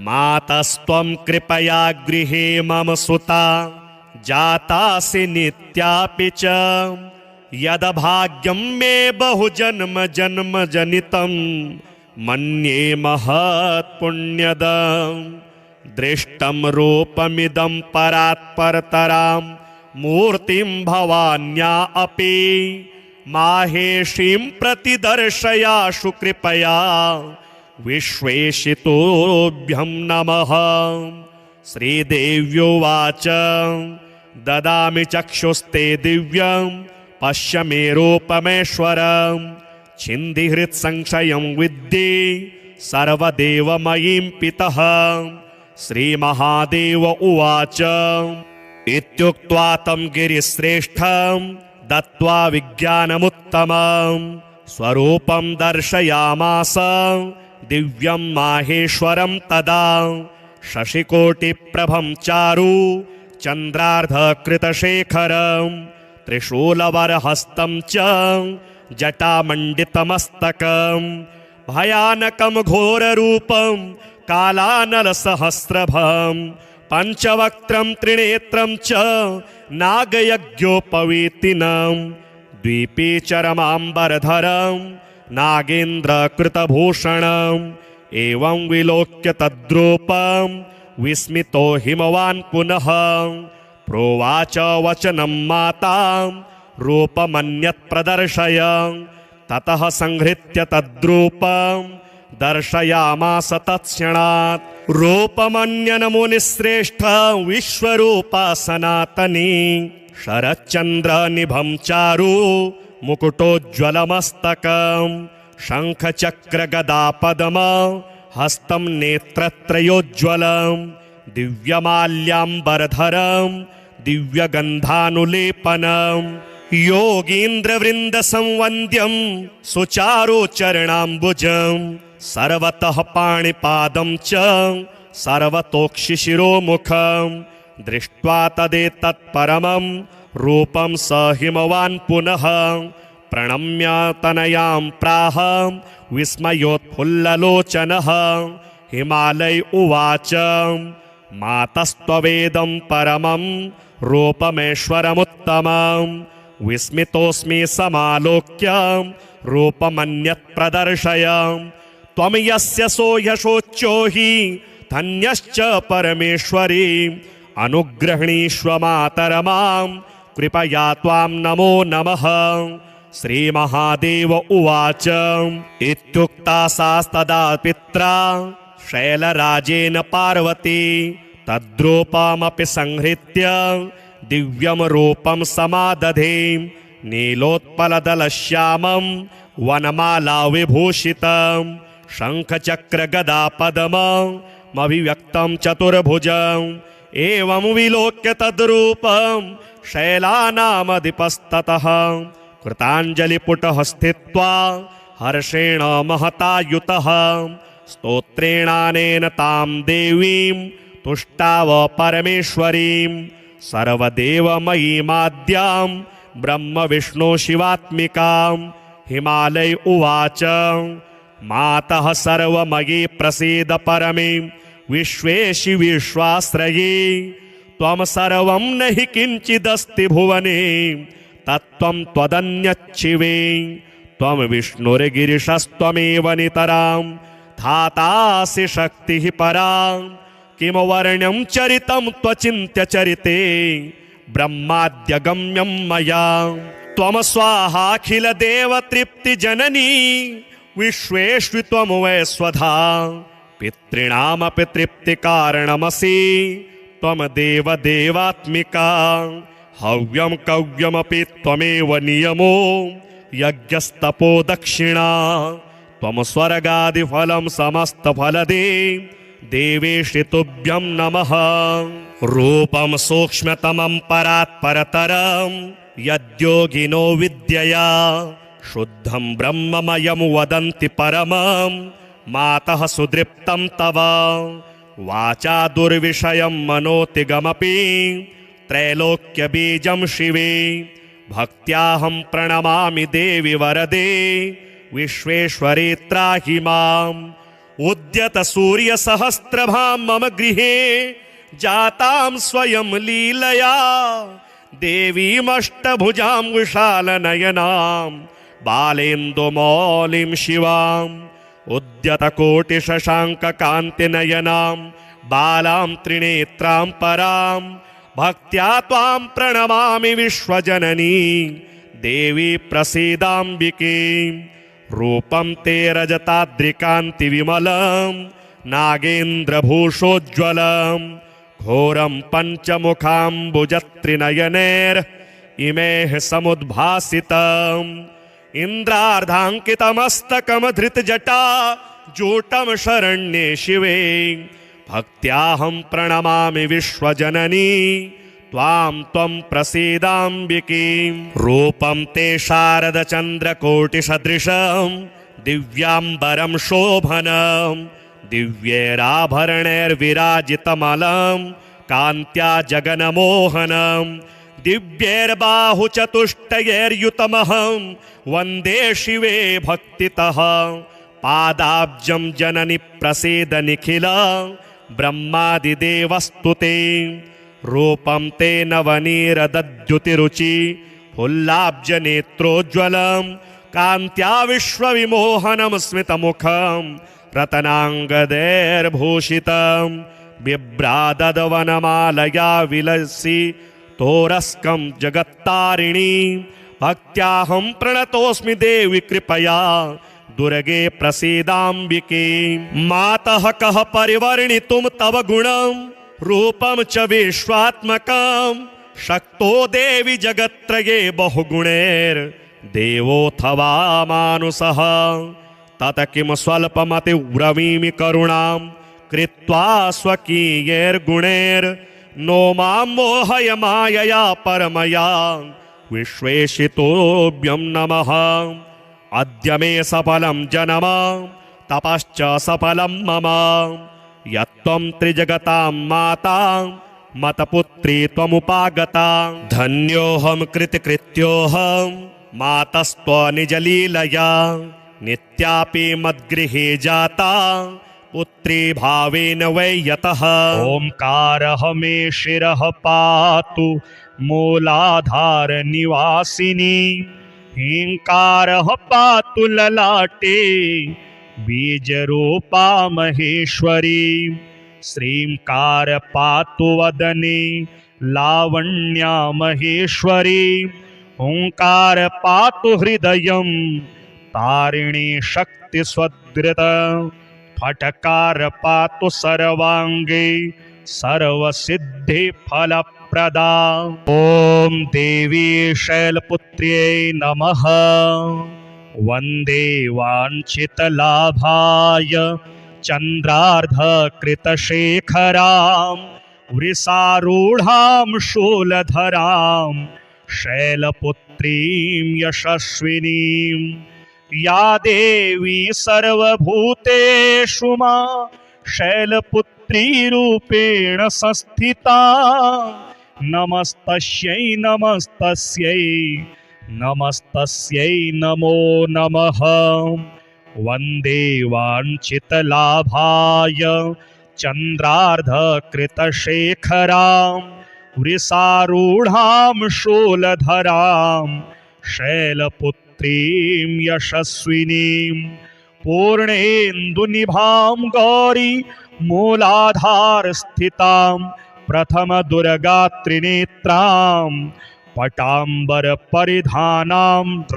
मातस्त्वं कृपया गृहे मम सुता जातासि नित्यापि च यदभाग्यं मे बहुजन्म जन्म जनितं मन्ये महत्पुण्यदं दृष्टं रूपमिदं परात्परतरां मूर्तिं भवान्या अपि माहेशीं प्रतिदर्शयाशु कृपया विश्वेशितोभ्यं नमः। श्रीदेव्योवाच ददामि चक्षुस्ते दिव्यं पश्य मे रूपमेश्वरं छिन्दिहृत्संशयं विद्धि सर्वदेवमयीं पितः। श्रीमहादेव उवाच इत्युक्त्वा तं गिरिश्रेष्ठं दत्त्वा विज्ञानमुत्तमं स्वरूपं दर्शयामास दिव्यं माहेश्वरं तदा शशिकोटिप्रभं चारु चन्द्रार्धकृतशेखरं त्रिशूलवरहस्तं च जटामण्डितमस्तकं भयानकं घोररूपं कालानलसहस्रभं पञ्चवक्त्रं त्रिनेत्रं च नागयज्ञोपवीतिनं द्विपीचरमाम्बरधरं नागेन्द्रकृतभूषणम् एवं विलोक्य तद्रूपं विस्मितो हिमवान् पुनः प्रोवाच वचनं मातां रूपमन्यत् प्रदर्शय। ततः संहृत्य तद्रूपं दर्शयामास तत्क्षणात् रूपमन्यनमुनिश्रेष्ठ विश्वरूपा सनातनी शरच्चन्द्रनिभं चारु मुकुटोज्ज्वलमस्तकं शङ्खचक्रगदापद्म हस्तं नेत्रत्रयोज्ज्वलं दिव्यमाल्याम्बरधरं दिव्यगन्धानुलेपनं योगीन्द्रवृन्दसंवन्द्यं सुचारुचरणाम्बुजं सर्वतः पाणिपादं च सर्वतोक्षिशिरोमुखं दृष्ट्वा तदेतत्परमं रूपं स हिमवान् पुनः प्रणम्य तनयां प्राह विस्मयोत्फुल्ललोचनः। हिमालय उवाच मातस्त्ववेदं परमं रूपमेश्वरमुत्तमं विस्मितोऽस्मि समालोक्य रूपमन्यत् प्रदर्शय। त्वं यस्य सो यशोच्चो हि धन्यश्च परमेश्वरी अनुगृह्णीष्व मातरमां कृपया त्वां नमो नमः। श्रीमहादेव उवाच इत्युक्ता सास्तदा पित्रा शैलराजेन पार्वती तद्रूपमपि संहृत्य दिव्यं रूपं समादधे नीलोत्पलदलश्यामं वनमाला विभूषितं शङ्खचक्रगदापद्ममभिव्यक्तं चतुर्भुजम् एवं विलोक्य तद्रूपं शैलानामधिपस्ततः कृताञ्जलिपुटः स्थित्वा हर्षेण महतायुतः स्तोत्रेणानेन तां देवीं तुष्टाव परमेश्वरीं सर्वदेवमयीमाद्यां ब्रह्मविष्णु शिवात्मिकां। हिमालय उवाच मातः सर्वमयी प्रसीद परमे विश्वेशि विश्वाश्रये त्वं सर्वं न हि किञ्चिदस्ति भुवने तत्त्वं त्वदन्यच्छिवे त्वं विष्णुर्गिरिशस्त्वमेव नितरां धातासि शक्तिः परा किं वर्ण्यं चरितं त्वचिन्त्यचरिते ब्रह्माद्यगम्यं मया त्वं स्वाहाखिलदेवतृप्तिजननी विश्वेश्वि त्वं वै स्वधा पितॄणामपि तृप्तिकारणमसि त्वं देवदेवात्मिका हव्यं कव्यमपि त्वमेव नियमो यज्ञस्तपो दक्षिणा त्वं स्वर्गादिफलं समस्तफलदे देवेशि तुभ्यं नमः रूपं सूक्ष्मतमं परात्परतरं यद्योगिनो विद्यया शुद्धं ब्रह्ममयं वदन्ति परमं मातः सुदृप्तं तव वाचा दुर्विषयं मनोतिगमपि त्रैलोक्यबीजं शिवे भक्त्याहं प्रणमामि देवि वरदे विश्वेश्वरी त्राहि माम् उद्यत सूर्यसहस्रभां मम गृहे जातां स्वयं लीलया देवीमष्टभुजां विशालनयनां बालेन्दुमौलिं शिवाम् उद्यतकोटिशशाङ्ककान्तिनयनां बालां त्रिनेत्रां परां भक्त्या त्वां प्रणमामि विश्वजननी देवी प्रसीदाम्बिके रूपं ते रजताद्रिकान्तिविमलं नागेन्द्रभूषोज्ज्वलं घोरं पञ्चमुखाम्बुजत्रिनयनैर्इमेः समुद्भासितम् इन्द्रार्धाङ्कितमस्तकमधृतजटा जूटं शरण्ये शिवे भक्त्याहं प्रणमामि विश्वजननी त्वां त्वं प्रसीदाम्बिके रूपं ते शारदचन्द्रकोटिसदृशं दिव्याम्बरं शोभनं दिव्यैराभरणैर्विराजितमलं कान्त्या जगन्मोहनं दिव्यैर्बाहुचतुष्टयैर्युतमहं वन्दे शिवे भक्तितः पादाब्जं जननि प्रसीद निखिल ब्रह्मादिदेवस्तुते रूपं ते नवनीरदद्युतिरुचि फुल्लाब्जनेत्रोज्ज्वलं कान्त्या विश्वविमोहनं स्मितमुखं रत्नाङ्गदैर्भूषितं बिभ्रादवनमालया विलसि तोरस्कं जगत्तारिणी भक्त्याहं प्रणतोऽस्मि देवि कृपया दुर्गे प्रसीदाम्बिके मातः कः परिवर्णितुं तव गुणं रूपं च विश्वात्मकं शक्तो देवि जगत्त्रये बहुगुणैर्देवोऽथवा मानुषः तत किं स्वल्पमतिब्रवीमि करुणां कृत्वा स्वकीयैर्गुणैर्नो मां मोहय मायया परमया विश्वेशितोभ्यं नमः अद्य मे सफलं जन्म तपश्च सफलं मम यत्त्वं त्रिजगतां माता मतपुत्री त्वमुपागता धन्योऽहं कृतकृत्योऽहं मातस्त्वनिजलीलया नित्यापि मद्गृहे जाता पुत्री भावेन वै यतः ओंकारः मे शिरः पातु मूलाधार निवासिनी ह्रींकारः पातु ललाटे बीजरूपा महेश्वरी श्रींकार पातु वदने लावण्या महेश्वरी ओंकार पातु हृदयं तारिणी शक्ति स्वदृत फटकार पातु सर्वांगे सर्वसिद्धि फलप्रदा ओम देवी शैलपुत्र्यै नमः वन्दे वाञ्छितलाभाय चन्द्रार्धकृतशेखरां वृषारूढां शूलधरां शैलपुत्रीं यशस्विनीं या देवी सर्वभूतेषु मा शैलपुत्री रूपेण संस्थिता नमस्तस्यै नमस्तस्यै नमस्तस्यै नमो नमः वन्दे वाञ्छितलाभाय चन्द्रार्धकृतशेखरां वृषारूढां शूलधरां शैलपुत्रीं यशस्विनीं पूर्णेन्दुनिभां गौरी मूलाधारस्थितां प्रथमदुर्गात्रिनेत्रां पटाम्बरपरिधानां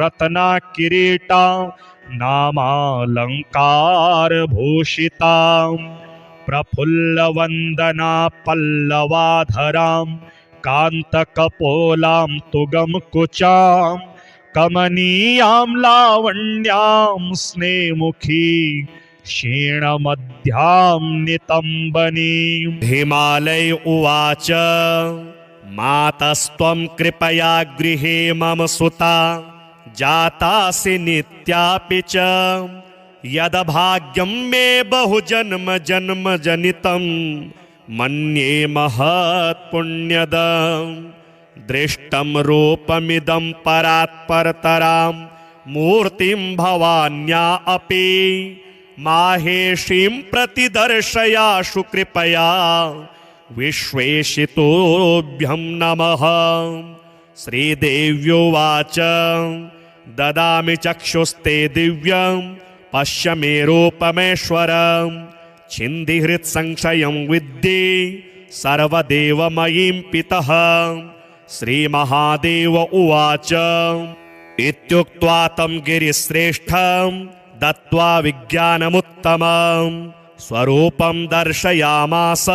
रत्नकिरीटां नामालङ्कारभूषितां प्रफुल्लवन्दना पल्लवाधरां कान्तकपोलां तुगमकुचां कमनीयां लावण्यां स्नेहमुखी क्षीणमध्यां नितम्बनीं। हिमालय उवाच मातस्त्वं कृपया गृहे मम सुता जातासि नित्यापि च यदभाग्यं मे बहुजन्म जन्म जनितं मन्ये महत्पुण्यदं दृष्टं रूपमिदं परात्परतरां मूर्तिं भवान्या अपि माहेशीं प्रतिदर्शयाशु कृपया विश्वेशितोभ्यं नमः। श्रीदेव्योवाच ददामि चक्षुस्ते दिव्यं पश्य मे रूपमेश्वरं छिन्दिहृत्संशयं विद्धि सर्वदेवमयीं पितः। श्रीमहादेव उवाच इत्युक्त्वा तं गिरिश्रेष्ठं दत्त्वा विज्ञानमुत्तमं स्वरूपं दर्शयामास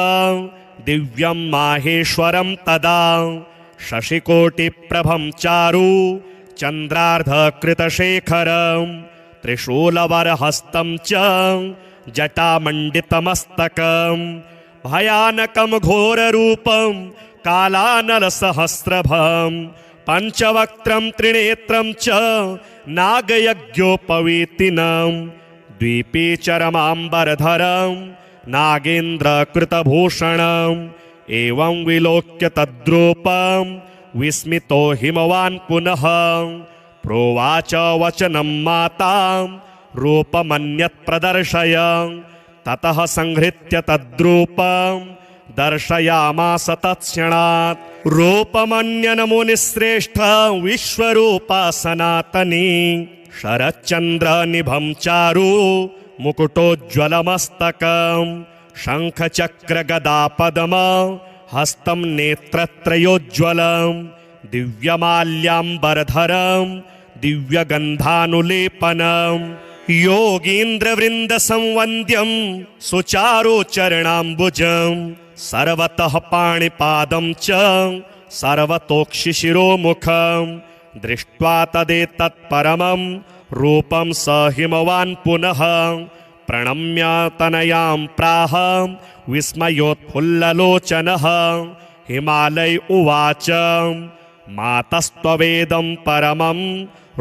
दिव्यं माहेश्वरं तदा शशिकोटिप्रभं चारु चन्द्रार्धकृतशेखरं त्रिशूलवरहस्तं च जटामण्डितमस्तकं भयानकं घोररूपं कालानलसहस्रभं पञ्चवक्त्रं त्रिनेत्रं च नागयज्ञोपवीतिनं द्विपीचरमाम्बरधरं नागेन्द्रकृतभूषणम् एवं विलोक्य तद्रूपं विस्मितो हिमवान् पुनः प्रोवाच वचनं मातां रूपमन्यत् प्रदर्शय। ततः संहृत्य तद्रूपं दर्शयामास तत्क्षणात् रूपमन्यनमुनिश्रेष्ठ विश्वरूपा सनातनी शरच्चन्द्रनिभं चारु मुकुटोज्ज्वलमस्तकं शङ्खचक्रगदापद्म हस्तं नेत्रत्रयोज्ज्वलं दिव्यमाल्याम्बरधरं दिव्यगन्धानुलेपनं योगीन्द्रवृन्दसंवन्द्यं सुचारुचरणाम्बुजं सर्वतः पाणिपादं च सर्वतोक्षिशिरोमुखं दृष्ट्वा तदेतत्परमं रूपं स हिमवान् पुनः प्रणम्य तनयां प्राह विस्मयोत्फुल्ललोचनः। हिमालय उवाच मातस्त्ववेदं परमं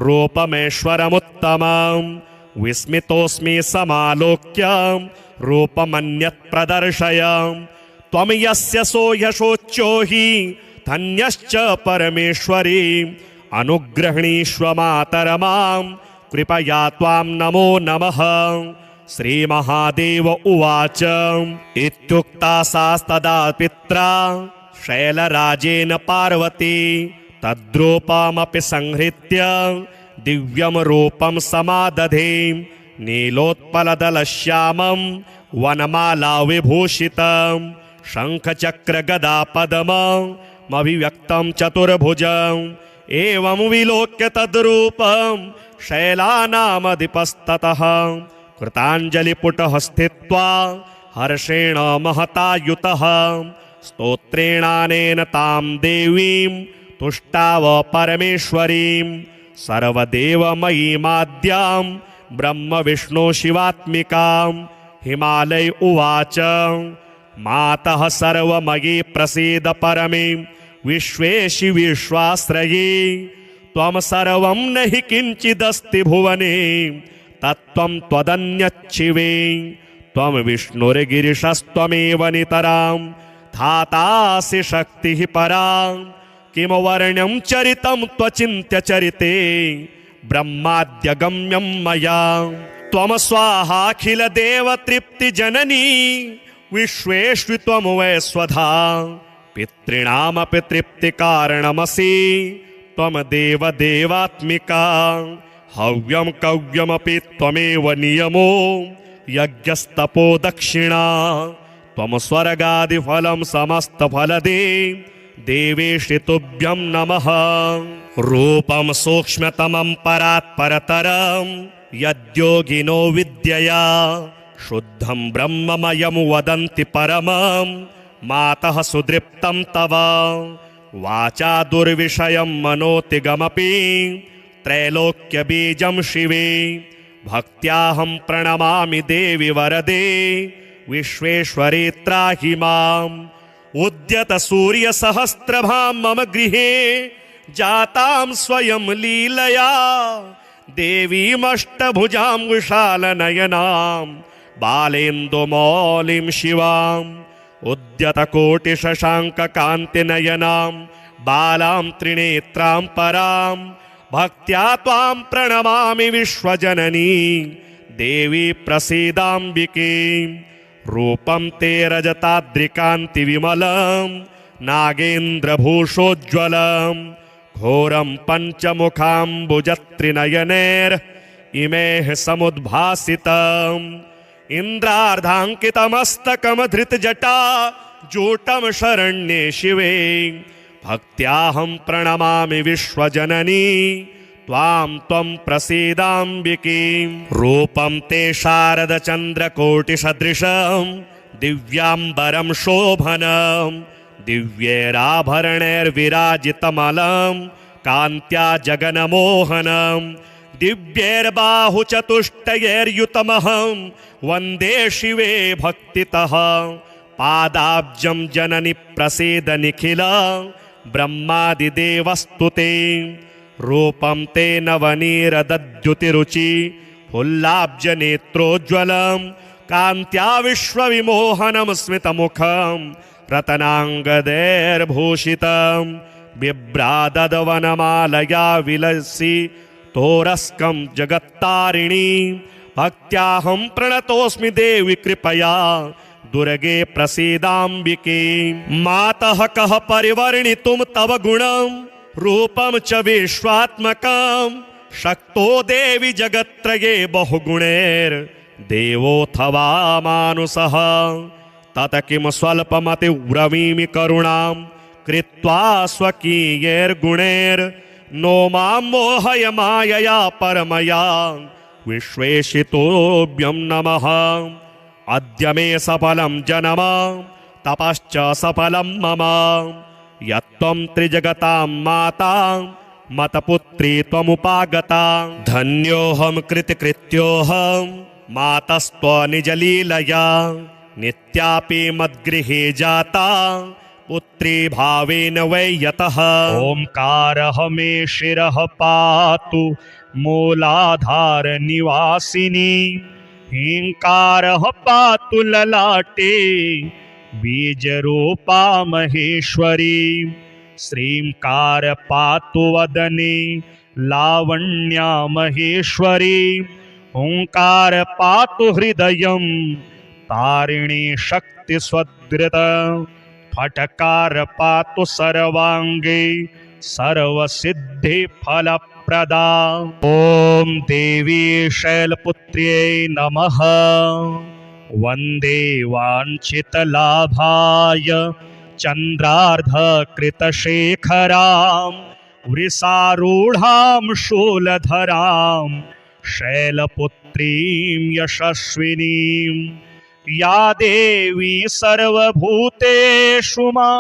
रूपमेश्वरमुत्तमं विस्मितोऽस्मि समालोक्य रूपमन्यत् प्रदर्शय। त्वं यस्य सोऽयशोच्यो हि धन्यश्च परमेश्वरी अनुगृह्णीष्व मातरमां कृपया त्वां नमो नमः। श्रीमहादेव उवाच इत्युक्ता सास्तदा पित्रा शैलराजेन पार्वती तद्रूपमपि संहृत्य दिव्यं रूपं समादधे नीलोत्पलदलश्यामं वनमाला विभूषितं शङ्खचक्रगदापद्ममभिव्यक्तं चतुर्भुजम् एवं विलोक्य तद्रूपं शैलानामधिपस्ततः कृताञ्जलिपुटः स्थित्वा हर्षेण महतायुतः स्तोत्रेणानेन तां देवीं तुष्टाव परमेश्वरीं सर्वदेवमयीमाद्यां ब्रह्मविष्णु शिवात्मिकां। हिमालय उवाच मातः सर्वमयी प्रसीद परमे विश्वेशि विश्वाश्रये त्वं सर्वं न हि किञ्चिदस्ति भुवने तत्त्वं त्वदन्यच्छिवे त्वं विष्णुर्गिरिशस्त्वमेव नितरां धातासि शक्तिः परां किं वर्ण्यं चरितं त्वचिन्त्यचरिते ब्रह्माद्यगम्यं मया त्वं स्वाहाखिलदेवतृप्तिजननी विश्वेश्वित्वं वै स्वधा पितॄणामपि तृप्तिकारणमसि त्वं देवदेवात्मिका हव्यं कव्यमपि त्वमेव नियमो यज्ञस्तपो दक्षिणा त्वं स्वर्गादिफलं समस्तफलदे देवेशि तुभ्यं नमः रूपं सूक्ष्मतमं परात् परतरं यद्योगिनो विद्यया शुद्धं ब्रह्ममयं वदन्ति परमं मातः सुदृप्तं तव वाचा दुर्विषयं मनोतिगमपि त्रैलोक्यबीजं शिवे भक्त्याहं प्रणमामि देवि वरदे विश्वेश्वरी त्राहि माम् उद्यत सूर्यसहस्रभां मम गृहे जातां स्वयं लीलया देवीमष्टभुजां विशालनयनां बालेन्दुमौलिं शिवाम् उद्यतकोटिशशाङ्ककान्तिनयनां बालां त्रिनेत्रां परां भक्त्या त्वां प्रणमामि विश्वजननी देवी प्रसीदाम्बिके रूपं ते रजताद्रिकान्तिविमलं नागेन्द्रभूषोज्ज्वलं घोरं पञ्चमुखाम्बुजत्रिनयनैर्इमेः समुद्भासितम् इन्द्रार्धाङ्कितमस्तकमधृतजटा जूटं शरण्ये शिवे भक्त्याहं प्रणमामि विश्वजननी त्वां त्वं प्रसीदाम्बिके रूपं ते शारदचन्द्रकोटिसदृशं दिव्याम्बरं शोभनं दिव्यैराभरणैर्विराजितमलं कान्त्या जगन्मोहनं दिव्यैर्बाहुचतुष्टयैर्युतमहं वन्दे शिवे भक्तितः पादाब्जं जननि प्रसीद निखिल ब्रह्मादिदेवस्तुते रूपं ते नवनीरदद्युतिरुचि फुल्लाब्जनेत्रोज्ज्वलं कान्त्या विश्वविमोहनं स्मितमुखं रत्नाङ्गदैर्भूषितं बिभ्रादवनमालया विलसि तोरस्कं जगत्तारिणी भक्त्याहं प्रणतोऽस्मि देवि कृपया दुर्गे प्रसीदाम्बिके मातः कः परिवर्णितुं तव गुणं रूपं च विश्वात्मकं शक्तो देवि जगत्त्रये बहुगुणैर्देवोऽथवा मानुषः तत किं स्वल्पमतिब्रवीमि करुणां कृत्वा स्वकीयैर्गुणैर्नो मां मोहय मायया परमया विश्वेशितोऽभ्यं नमः अद्य मे सफलं जन्म तपश्च सफलं मम यत्त्वं त्रिजगतां माता मतपुत्री त्वमुपागता धन्योऽहं कृतकृत्योऽहं मातस्त्वनिजलीलया नित्यापि मद्गृहे जाता पुत्री भावेन वै यतः ओंकारः मे शिरः पातु मूलाधार निवासिनी हींकारः पातु ललाटे बीजरूपा महेश्वरी श्रींकार पातु वदने लावण्या महेश्वरी ओंकार पातु हृदयं तारिणी शक्ति स्वदृत फटकार पातु सर्वांगे सर्वसिद्धि फलप्रदा ओम देवी शैलपुत्र्यै नमः वन्दे वाञ्छितलाभाय चन्द्रार्धकृतशेखरां वृषारूढां शूलधरां शैलपुत्रीं यशस्विनीं या देवी सर्वभूतेषु मा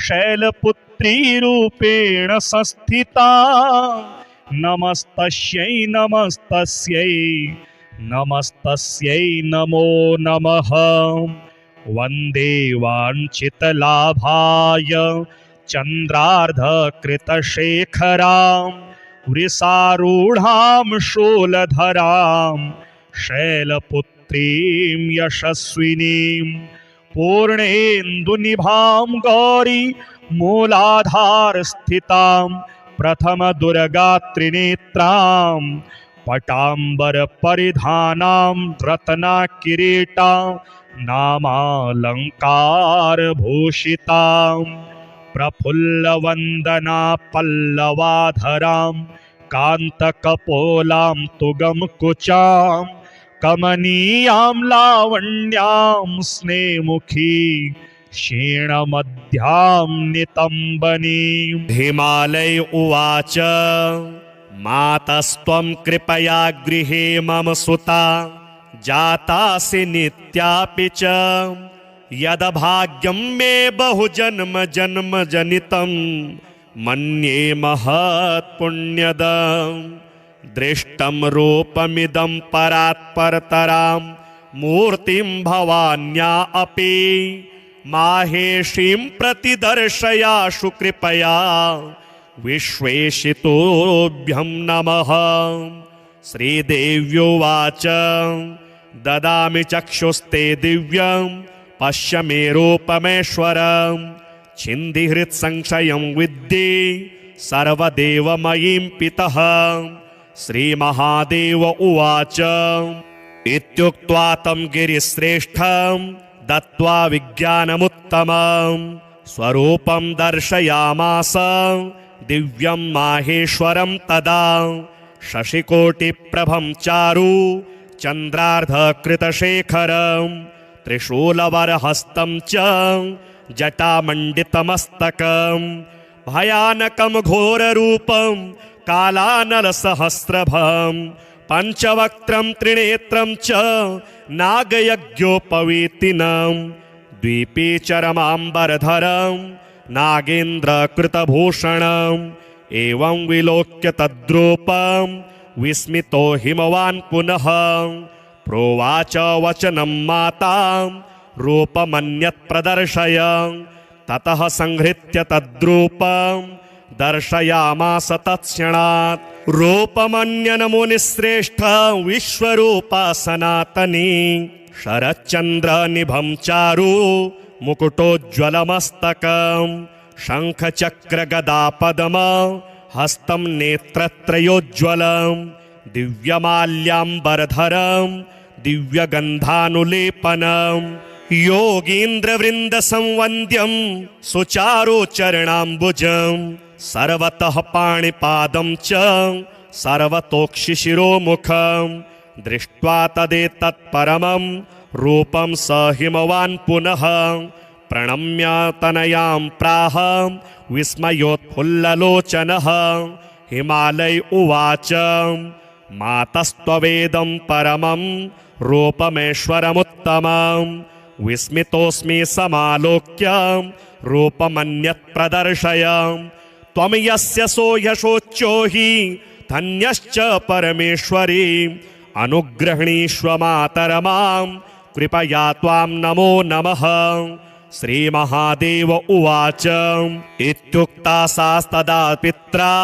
शैलपुत्रीरूपेण संस्थिता नमस्तस्यै नमस्तस्यै नमस्तस्यै नमो नमः वन्दे वाञ्छितलाभाय चन्द्रार्धकृतशेखरां वृषारूढां शूलधरां शैलपुत्रीं यशस्विनीं पूर्णेन्दुनिभां गौरी मूलाधारस्थितां प्रथमदुर्गात्रिनेत्रां पटाम्बर परिधानां रत्नाकिरीटां नामालङ्कारभूषितां प्रफुल्लवन्दना पल्लवाधरां कान्तकपोलां तुगमकुचां कमनीयां लावण्यां स्नेमुखी क्षीणमध्यां नितम्बनीं। हिमालय उवाच मातस्त्वं कृपया गृहे मम सुता जातासि नित्यापि च यदभाग्यं मे बहुजन्म जन्म जनितं मन्ये महत्पुण्यदम् दृष्टं रूपमिदं परात्परतरां मूर्तिं भवान्या अपि माहेशीं प्रतिदर्शयाशु कृपया विश्वेशितोभ्यं नमः। श्रीदेव्योवाच ददामि चक्षुस्ते दिव्यं पश्य मे रूपमेश्वरं छिन्दिहृत्संशयं विद्धि सर्वदेवमयीं पितः। श्रीमहादेव उवाच इत्युक्त्वा तं गिरिश्रेष्ठं दत्त्वा विज्ञानमुत्तमं स्वरूपं दर्शयामास दिव्यं माहेश्वरं तदा शशिकोटिप्रभं चारु चन्द्रार्धकृतशेखरं त्रिशूलवरहस्तं च जटामण्डितमस्तकं भयानकं घोररूपं कालानलसहस्रभं पञ्चवक्त्रं त्रिनेत्रं च नागयज्ञोपवीतिनं द्विपीचरमाम्बरधरं नागेन्द्रकृतभूषणम् एवं विलोक्य तद्रूपं विस्मितो हिमवान् पुनः प्रोवाच वचनं मातां रूपमन्यत् प्रदर्शय। ततः संहृत्य तद्रूपं दर्शयामास तत्क्षणात् रूपमन्यन् मुनिश्रेष्ठ विश्वरूपा सनातनी शरच्चन्द्रनिभं चारु मुकुटोज्ज्वलमस्तकं शङ्खचक्रगदापद्म हस्तं नेत्रत्रयोज्ज्वलं दिव्यमाल्याम्बरधरं दिव्यगन्धानुलेपनं योगीन्द्रवृन्दसंवन्द्यं सुचारुचरणाम्बुजं सर्वतः पाणिपादं च सर्वतोक्षिशिरोमुखं दृष्ट्वा तदेतत्परमं रूपं स हिमवान् पुनः प्रणम्य तनयां प्राह विस्मयोत्फुल्ललोचनः। हिमालय उवाच मातस्त्ववेदं परमं रूपमेश्वरमुत्तमं विस्मितोऽस्मि समालोक्य रूपमन्यत् प्रदर्शय। त्वं यस्य सोऽयशोच्यो हि धन्यश्च परमेश्वरी अनुगृह्णीष्व मातरमां कृपया त्वां नमो नमः। श्रीमहादेव उवाच इत्युक्ता सास्तदा पित्रा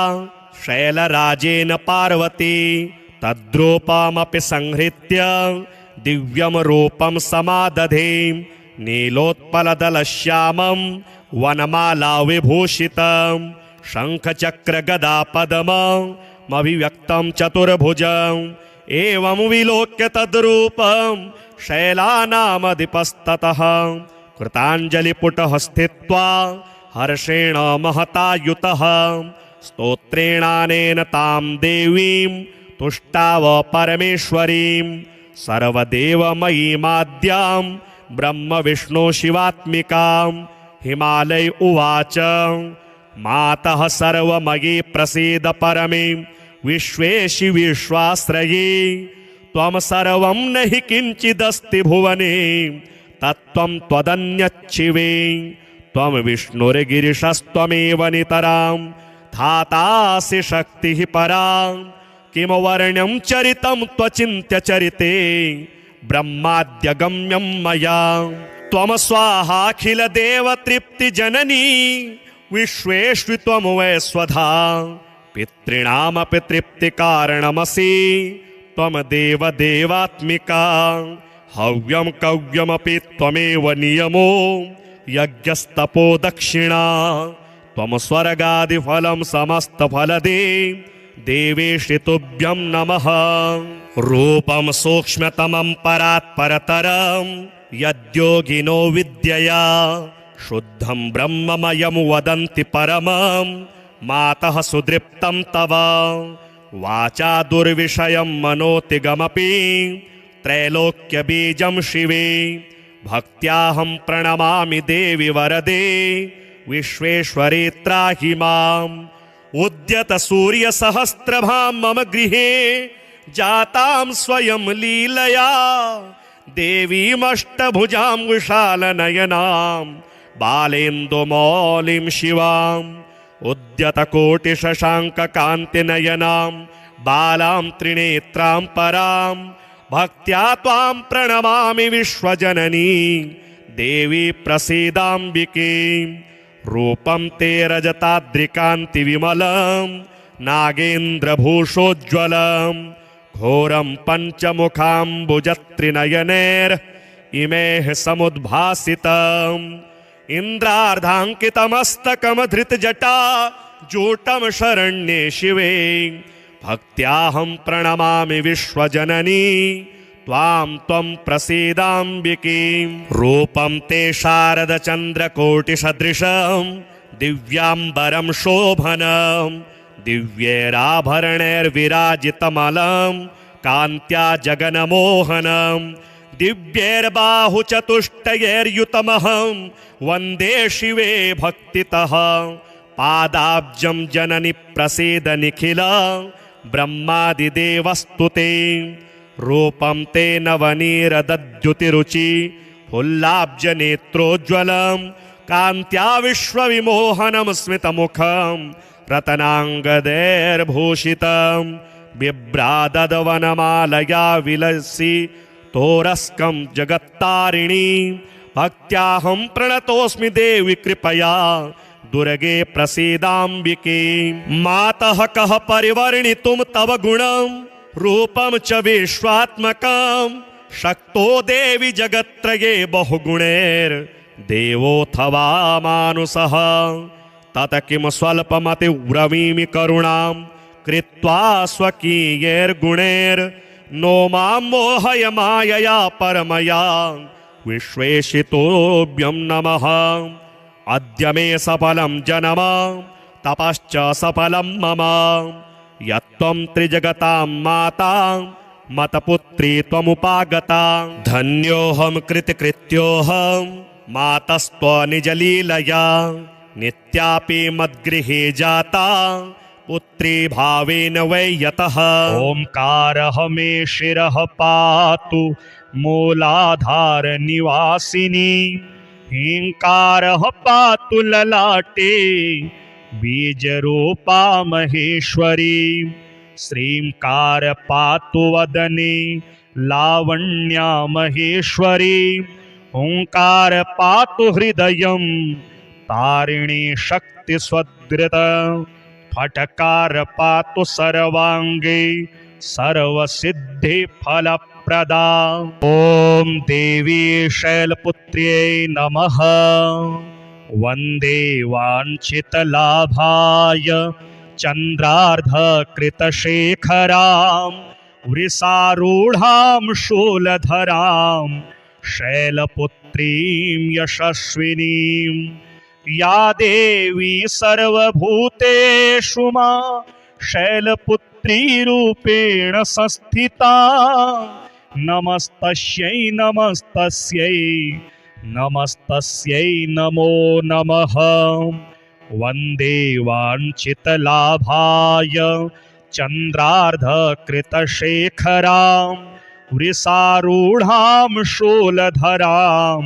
शैलराजेन पार्वती तद्रूपमपि संहृत्य दिव्यं रूपं समादधे नीलोत्पलदलश्यामं वनमाला विभूषितं शङ्खचक्रगदापद्ममभिव्यक्तं चतुर्भुजम् एवं विलोक्य तद्रूपं शैलानामधिपस्ततः कृताञ्जलिपुटः स्थित्वा हर्षेण महतायुतः स्तोत्रेणानेन तां देवीं तुष्टाव परमेश्वरीं सर्वदेवमयीमाद्यां ब्रह्मविष्णु शिवात्मिकां। हिमालय उवाच मातः सर्वमयी प्रसीद परमे विश्वेशि विश्वाश्रये त्वं सर्वं न हि किञ्चिदस्ति भुवने तत्त्वं त्वदन्यच्छिवे त्वं विष्णुर्गिरिशस्त्वमेव नितरां धातासि शक्तिः परा किं वर्ण्यं चरितं त्वचिन्त्य चरिते ब्रह्माद्यगम्यं मया त्वं स्वाहाखिलदेवतृप्तिजननी विश्वेष्वि त्वं वै स्वधा पितॄणामपि तृप्तिकारणमसि त्वं देवदेवात्मिका हव्यं कव्यमपि त्वमेव नियमो यज्ञस्तपो दक्षिणा त्वं स्वर्गादिफलं समस्तफलदे देवेशि तुभ्यं नमः। रूपं सूक्ष्मतमं परात् परतरं यद्योगिनो विद्यया शुद्धं ब्रह्ममयं वदन्ति परमं मातः सुदृप्तं तव वाचा दुर्विषयं मनोतिगमपि त्रैलोक्यबीजं शिवे भक्त्याहं प्रणमामि देवि वरदे विश्वेश्वरी त्राहि माम् उद्यत सूर्यसहस्रभां मम गृहे जातां स्वयं लीलया देवीमष्टभुजां विशालनयनां बालेन्दुमौलिं शिवाम् उद्यतकोटिशशाङ्ककान्तिनयनां बालां त्रिनेत्रां परां भक्त्या त्वां प्रणमामि विश्वजननी देवी प्रसीदाम्बिके रूपं ते रजताद्रिकान्तिविमलं नागेन्द्रभूषोज्ज्वलं घोरं पञ्चमुखाम्बुजत्रिनयनैर्इमेः समुद्भासितम् इन्द्रार्धाङ्कितमस्तकमधृतजटा जूटं शरण्ये शिवे भक्त्याहं प्रणमामि विश्वजननी त्वां त्वं प्रसीदाम्बिके रूपं ते शारदचन्द्रकोटिसदृशं दिव्याम्बरं शोभनं दिव्यैराभरणैर्विराजितमलं कान्त्या जगन्मोहनं दिव्यैर्बाहुचतुष्टयैर्युतमहं वन्दे शिवे भक्तितः पादाब्जं जननि प्रसीद निखिल ब्रह्मादिदेवस्तुते रूपं ते नवनीरदद्युतिरुचि फुल्लाब्जनेत्रोज्ज्वलं कान्त्या विश्वविमोहनं स्मितमुखं रत्नाङ्गदैर्भूषितं बिभ्राददवनमालया विलसि तोरस्कं जगत्तारिणी भक्त्याहं प्रणतोऽस्मि देवि कृपया दुर्गे प्रसीदाम्बिके मातः कः परिवर्णितुं तव गुणं रूपं च विश्वात्मकं शक्तो देवि जगत्त्रये बहुगुणैर्देवोऽथवा मानुषः तत किं स्वल्पमतिव्रवीमि करुणां कृत्वा स्वकीयैर्गुणैर्नो मां मोहय मायया परमया विश्वेशितोऽभ्यं नमः अद्य मे सफलं जन्म तपश्च सफलं मम यत्त्वं त्रिजगतां माता मतपुत्री त्वमुपागता धन्योऽहं कृतकृत्योऽहं मातस्त्वनिजलीलया नित्यापि मद्गृहे जाता पुत्री भावेन वै यतः ओंकारः मे शिरः पातु मूलाधार निवासिनी हींकारः पातु ललाटे बीजरूपा महेश्वरी श्रींकार पातु वदने लावण्या महेश्वरी ओंकार पातु हृदयं तारिणी शक्ति स्वदृत फटकार पातु सर्वांगे सर्वसिद्धि फलप्रदा ओम देवी शैलपुत्र्यै नमः वन्दे वाञ्छितलाभाय चन्द्रार्धकृतशेखरां वृषारूढां शूलधरां शैलपुत्रीं यशस्विनीं या देवी सर्वभूतेषु मा शैलपुत्री रूपेण संस्थिता नमस्तस्यै नमस्तस्यै नमस्तस्यै नमो नमः वन्दे वाञ्छितलाभाय चन्द्रार्धकृतशेखरां वृषारूढां शूलधरां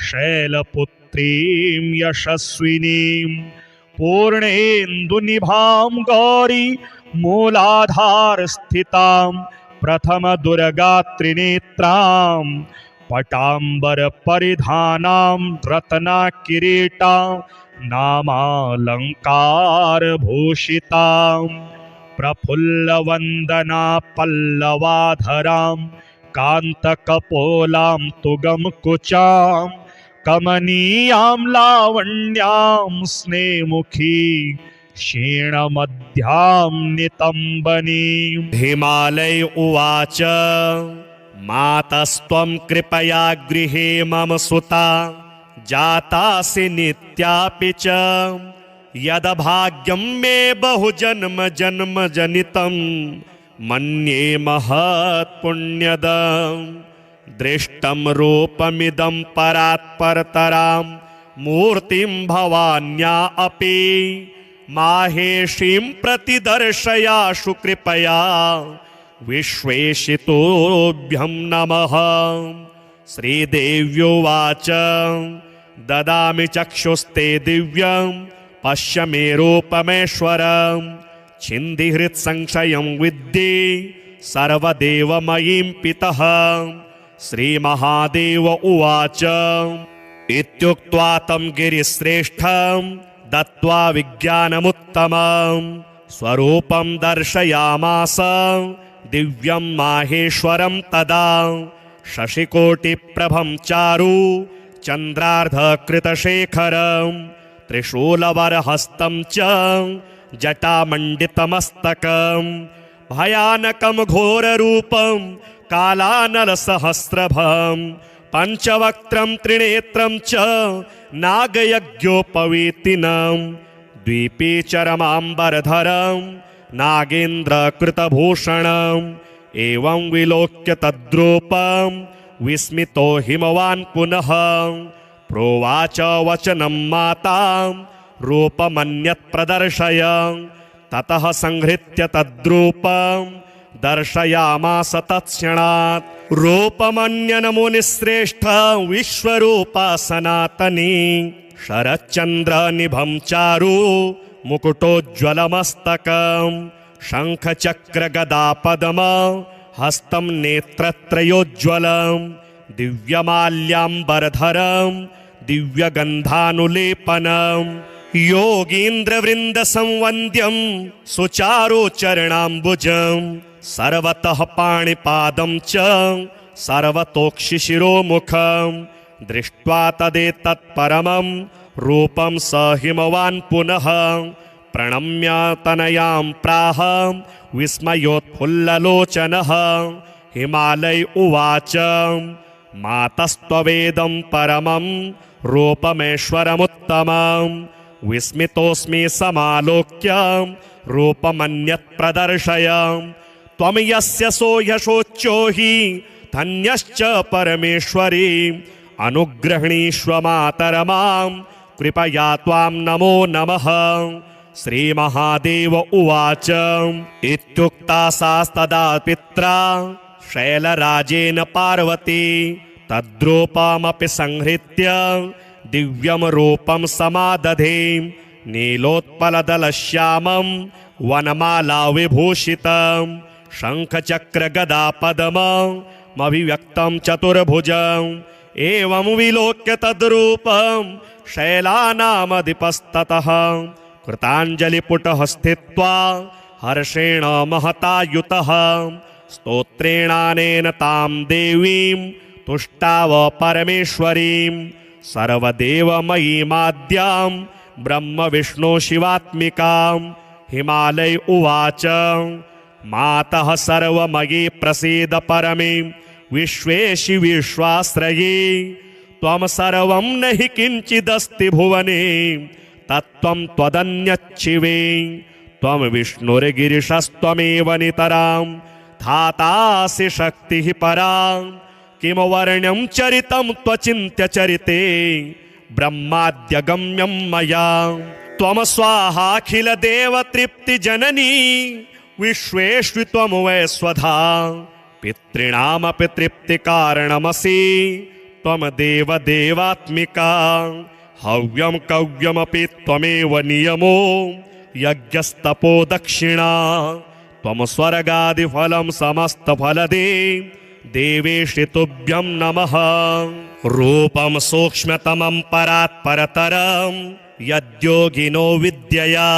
शैलपुत्रीं यशस्विनीं पूर्णेन्दुनिभां गौरी मूलाधार स्थितां प्रथम दुर्गा त्रिनेत्रां पटाम्बर परिधानां रत्ना किरीटा नामालंकार भूषितां प्रफुल्लवन्दना पल्लवाधरां कान्तकपोलां तुगं कुचां कमनीयां लावण्यां स्नेमुखी क्षीणमध्यां नितम्बनीम्। हिमालय उवाच मातस्त्वं कृपया गृहे मम सुता जातासि नित्यापि च यदभाग्यं मे बहुजन्म जन्म जनितं मन्ये महत्पुण्यदम्। दृष्टं रूपमिदं परात्परतरां मूर्तिं भवान्या अपि माहेशीं प्रतिदर्शयाशु कृपया विश्वेशितोभ्यं नमः। श्रीदेव्योवाच ददामि चक्षुस्ते दिव्यं पश्य मे रूपमेश्वरं छिन्दिहृत्संशयं विद्धि सर्वदेवमयीं पितः। श्रीमहादेव उवाच इत्युक्त्वा तं गिरिश्रेष्ठं दत्त्वा विज्ञानमुत्तमं स्वरूपं दर्शयामास दिव्यं माहेश्वरं तदा। शशिकोटिप्रभं चारु चन्द्रार्धकृतशेखरं त्रिशूलवरहस्तं च जटामण्डितमस्तकं भयानकं घोररूपं कालानलसहस्रभं पञ्चवक्त्रं त्रिनेत्रं च नागयज्ञोपवीतिनं द्विपीचरमाम्बरधरं नागेन्द्रकृतभूषणम्। एवं विलोक्य तद्रूपं विस्मितो हिमवान् पुनः प्रोवाच वचनं मातां रूपमन्यत् प्रदर्शय। ततः संहृत्य तद्रूपं दर्शयामास तत्क्षणात्। रूपमन्यन मुनिश्रेष्ठ विश्वरूपा सनातनी शरच्चन्द्रनिभं चारु मुकुटोज्ज्वलमस्तकं शङ्खचक्रगदापद्म हस्तं नेत्रत्रयोज्ज्वलं दिव्यमाल्याम्बरधरं दिव्यगन्धानुलेपनं योगीन्द्रवृन्दसंवन्द्यं सुचारुचरणाम्बुजं सर्वतः पाणिपादं च सर्वतोक्षिशिरोमुखं दृष्ट्वा तदेतत्परमं रूपं स हिमवान् पुनः प्रणम्य तनयां प्राह विस्मयोत्फुल्ललोचनः। हिमालय उवाच मातस्त्ववेदं परमं रूपमेश्वरमुत्तमं विस्मितोऽस्मि समालोक्य रूपमन्यत् प्रदर्शय। त्वं यस्य सोऽयशोच्यो हि धन्यश्च परमेश्वरी अनुग्रहणीष्व मातरमां कृपया त्वां नमो नमः। श्रीमहादेव उवाच इत्युक्ता सास्तदा पित्रा शैलराजेन पार्वती तद्रूपमपि संहृत्य दिव्यं रूपं समादधे नीलोत्पलदलश्यामं वनमाला विभूषितं शङ्खचक्रगदापद्ममभिव्यक्तं चतुर्भुजम्। एवं विलोक्य तद्रूपं शैलानामधिपस्ततः कृताञ्जलिपुटः स्थित्वा हर्षेण महतायुतः स्तोत्रेणानेन तां देवीं तुष्टाव परमेश्वरीं सर्वदेवमयीमाद्यां ब्रह्मविष्णु शिवात्मिकां। हिमालय उवाच मातः सर्वमयी प्रसीद परमे विश्वेशि विश्वाश्रये त्वं सर्वं न हि किञ्चिदस्ति भुवने तत्त्वं त्वदन्यच्छिवे। त्वं विष्णुर्गिरिशस्त्वमेव नितरां धातासि शक्तिः परा किं वर्ण्यं चरितं त्वचिन्त्य चरिते ब्रह्माद्यगम्यं मया। त्वं स्वाहाखिलदेवतृप्तिजननी विश्वेष्वि त्वं वै स्वधा पितॄणामपि तृप्तिकारणमसि त्वं देवदेवात्मिका। हव्यं कव्यमपि त्वमेव नियमो यज्ञस्तपो दक्षिणा त्वं स्वर्गादिफलं समस्तफलदे देवेशि तुभ्यं नमः। रूपं सूक्ष्मतमं परात्परतरं यद्योगिनो विद्यया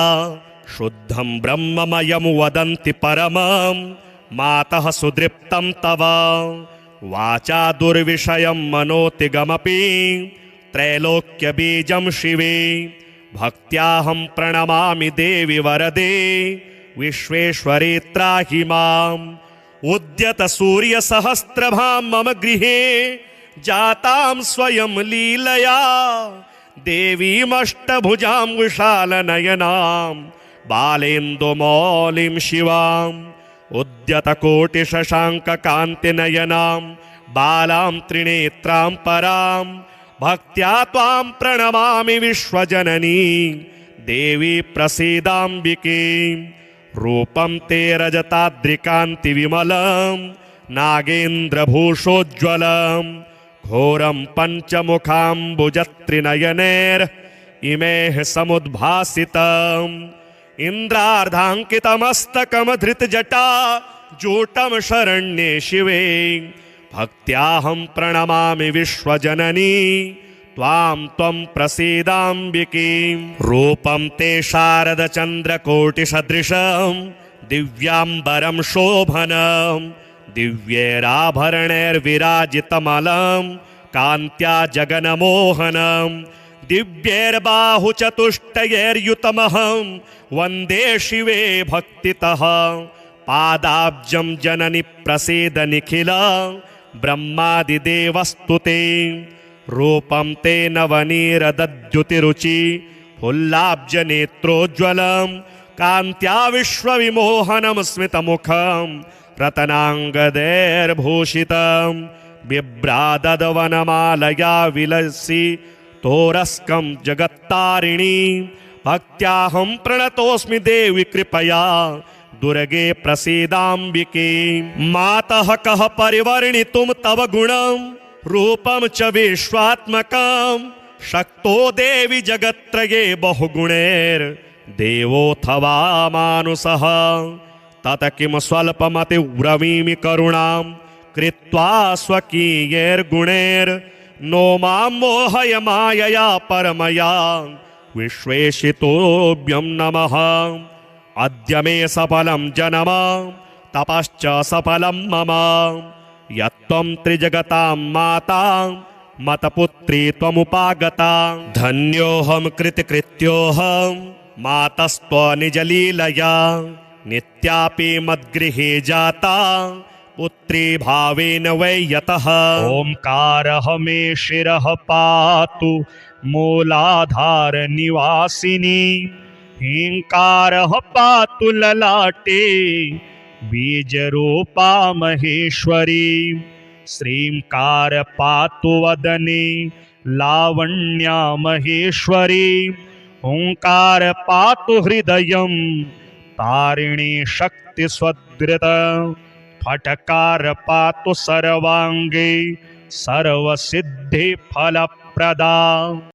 शुद्धं ब्रह्ममयं वदन्ति परमं मातः सुदृप्तं तव। वाचा दुर्विषयं मनोतिगमपि त्रैलोक्यबीजं शिवे भक्त्याहं प्रणमामि देवि वरदे विश्वेश्वरे त्राहि माम् उद्यत सूर्यसहस्रभां मम गृहे जातां स्वयं लीलया देवीमष्टभुजां विशालनयनां बालेन्दुमौलिं शिवाम् उद्यतकोटिशशाङ्ककान्तिनयनां बालां त्रिनेत्रां परां भक्त्या त्वां प्रणमामि विश्वजननी देवी प्रसीदाम्बिके रूपं ते रजताद्रिकान्तिविमलं नागेन्द्रभूषोज्ज्वलं घोरं पञ्चमुखाम्बुजत्रिनयनैर्इमेः समुद्भासितम् इन्द्रार्धाङ्कितमस्तकमधृतजटा जूटं शरण्ये शिवे भक्त्याहं प्रणमामि विश्वजननी त्वां त्वं प्रसीदाम्बिके रूपं ते शारदचन्द्रकोटिसदृशं दिव्याम्बरं शोभनं दिव्यैराभरणैर्विराजितमलं कान्त्या जगन्मोहनं दिव्यैर्बाहुचतुष्टयैर्युतमहं वन्दे शिवे भक्तितः पादाब्जं जननि प्रसीद निखिल ब्रह्मादिदेवस्तुते रूपं ते नवनीरदद्युतिरुचि फुल्लाब्जनेत्रोज्ज्वलं कान्त्या विश्वविमोहनं स्मितमुखं रत्नाङ्गदैर्भूषितं बिभ्रादवनमालया विलसि तोरस्कं जगत्तारिणी भक्त्याहं प्रणतोऽस्मि देवि कृपया दुर्गे प्रसीदाम्बिके मातः कः परिवर्णितुं तव गुणं रूपं च विश्वात्मकं शक्तो देवि जगत्त्रये बहुगुणैर्देवोऽथवा मानुषः तत किं स्वल्पमतिव्रवीमि करुणां कृत्वा स्वकीयैर्गुणैर्नो मां मोहय मायया परमया विश्वेशितोऽभ्यं नमः अद्य मे सफलं जन्म तपश्च सफलं मम यत्त्वं त्रिजगतां माता मतपुत्री त्वमुपागता धन्योऽहं कृतकृत्योऽहं मातस्त्वनिजलीलया नित्यापि मद्गृहे जाता पुत्री भावेन वै यतः ओंकारः मे शिरः पातु मूलाधार निवासिनी ह्रींकारः पातु ललाटे बीजरूपा महेश्वरी श्रींकार पातु वदने लावण्या महेश्वरी ओंकार पातु हृदयं तारिणी शक्ति स्वदृत फटकार पातु सर्वांगे सर्वसिद्धि फलप्रदा।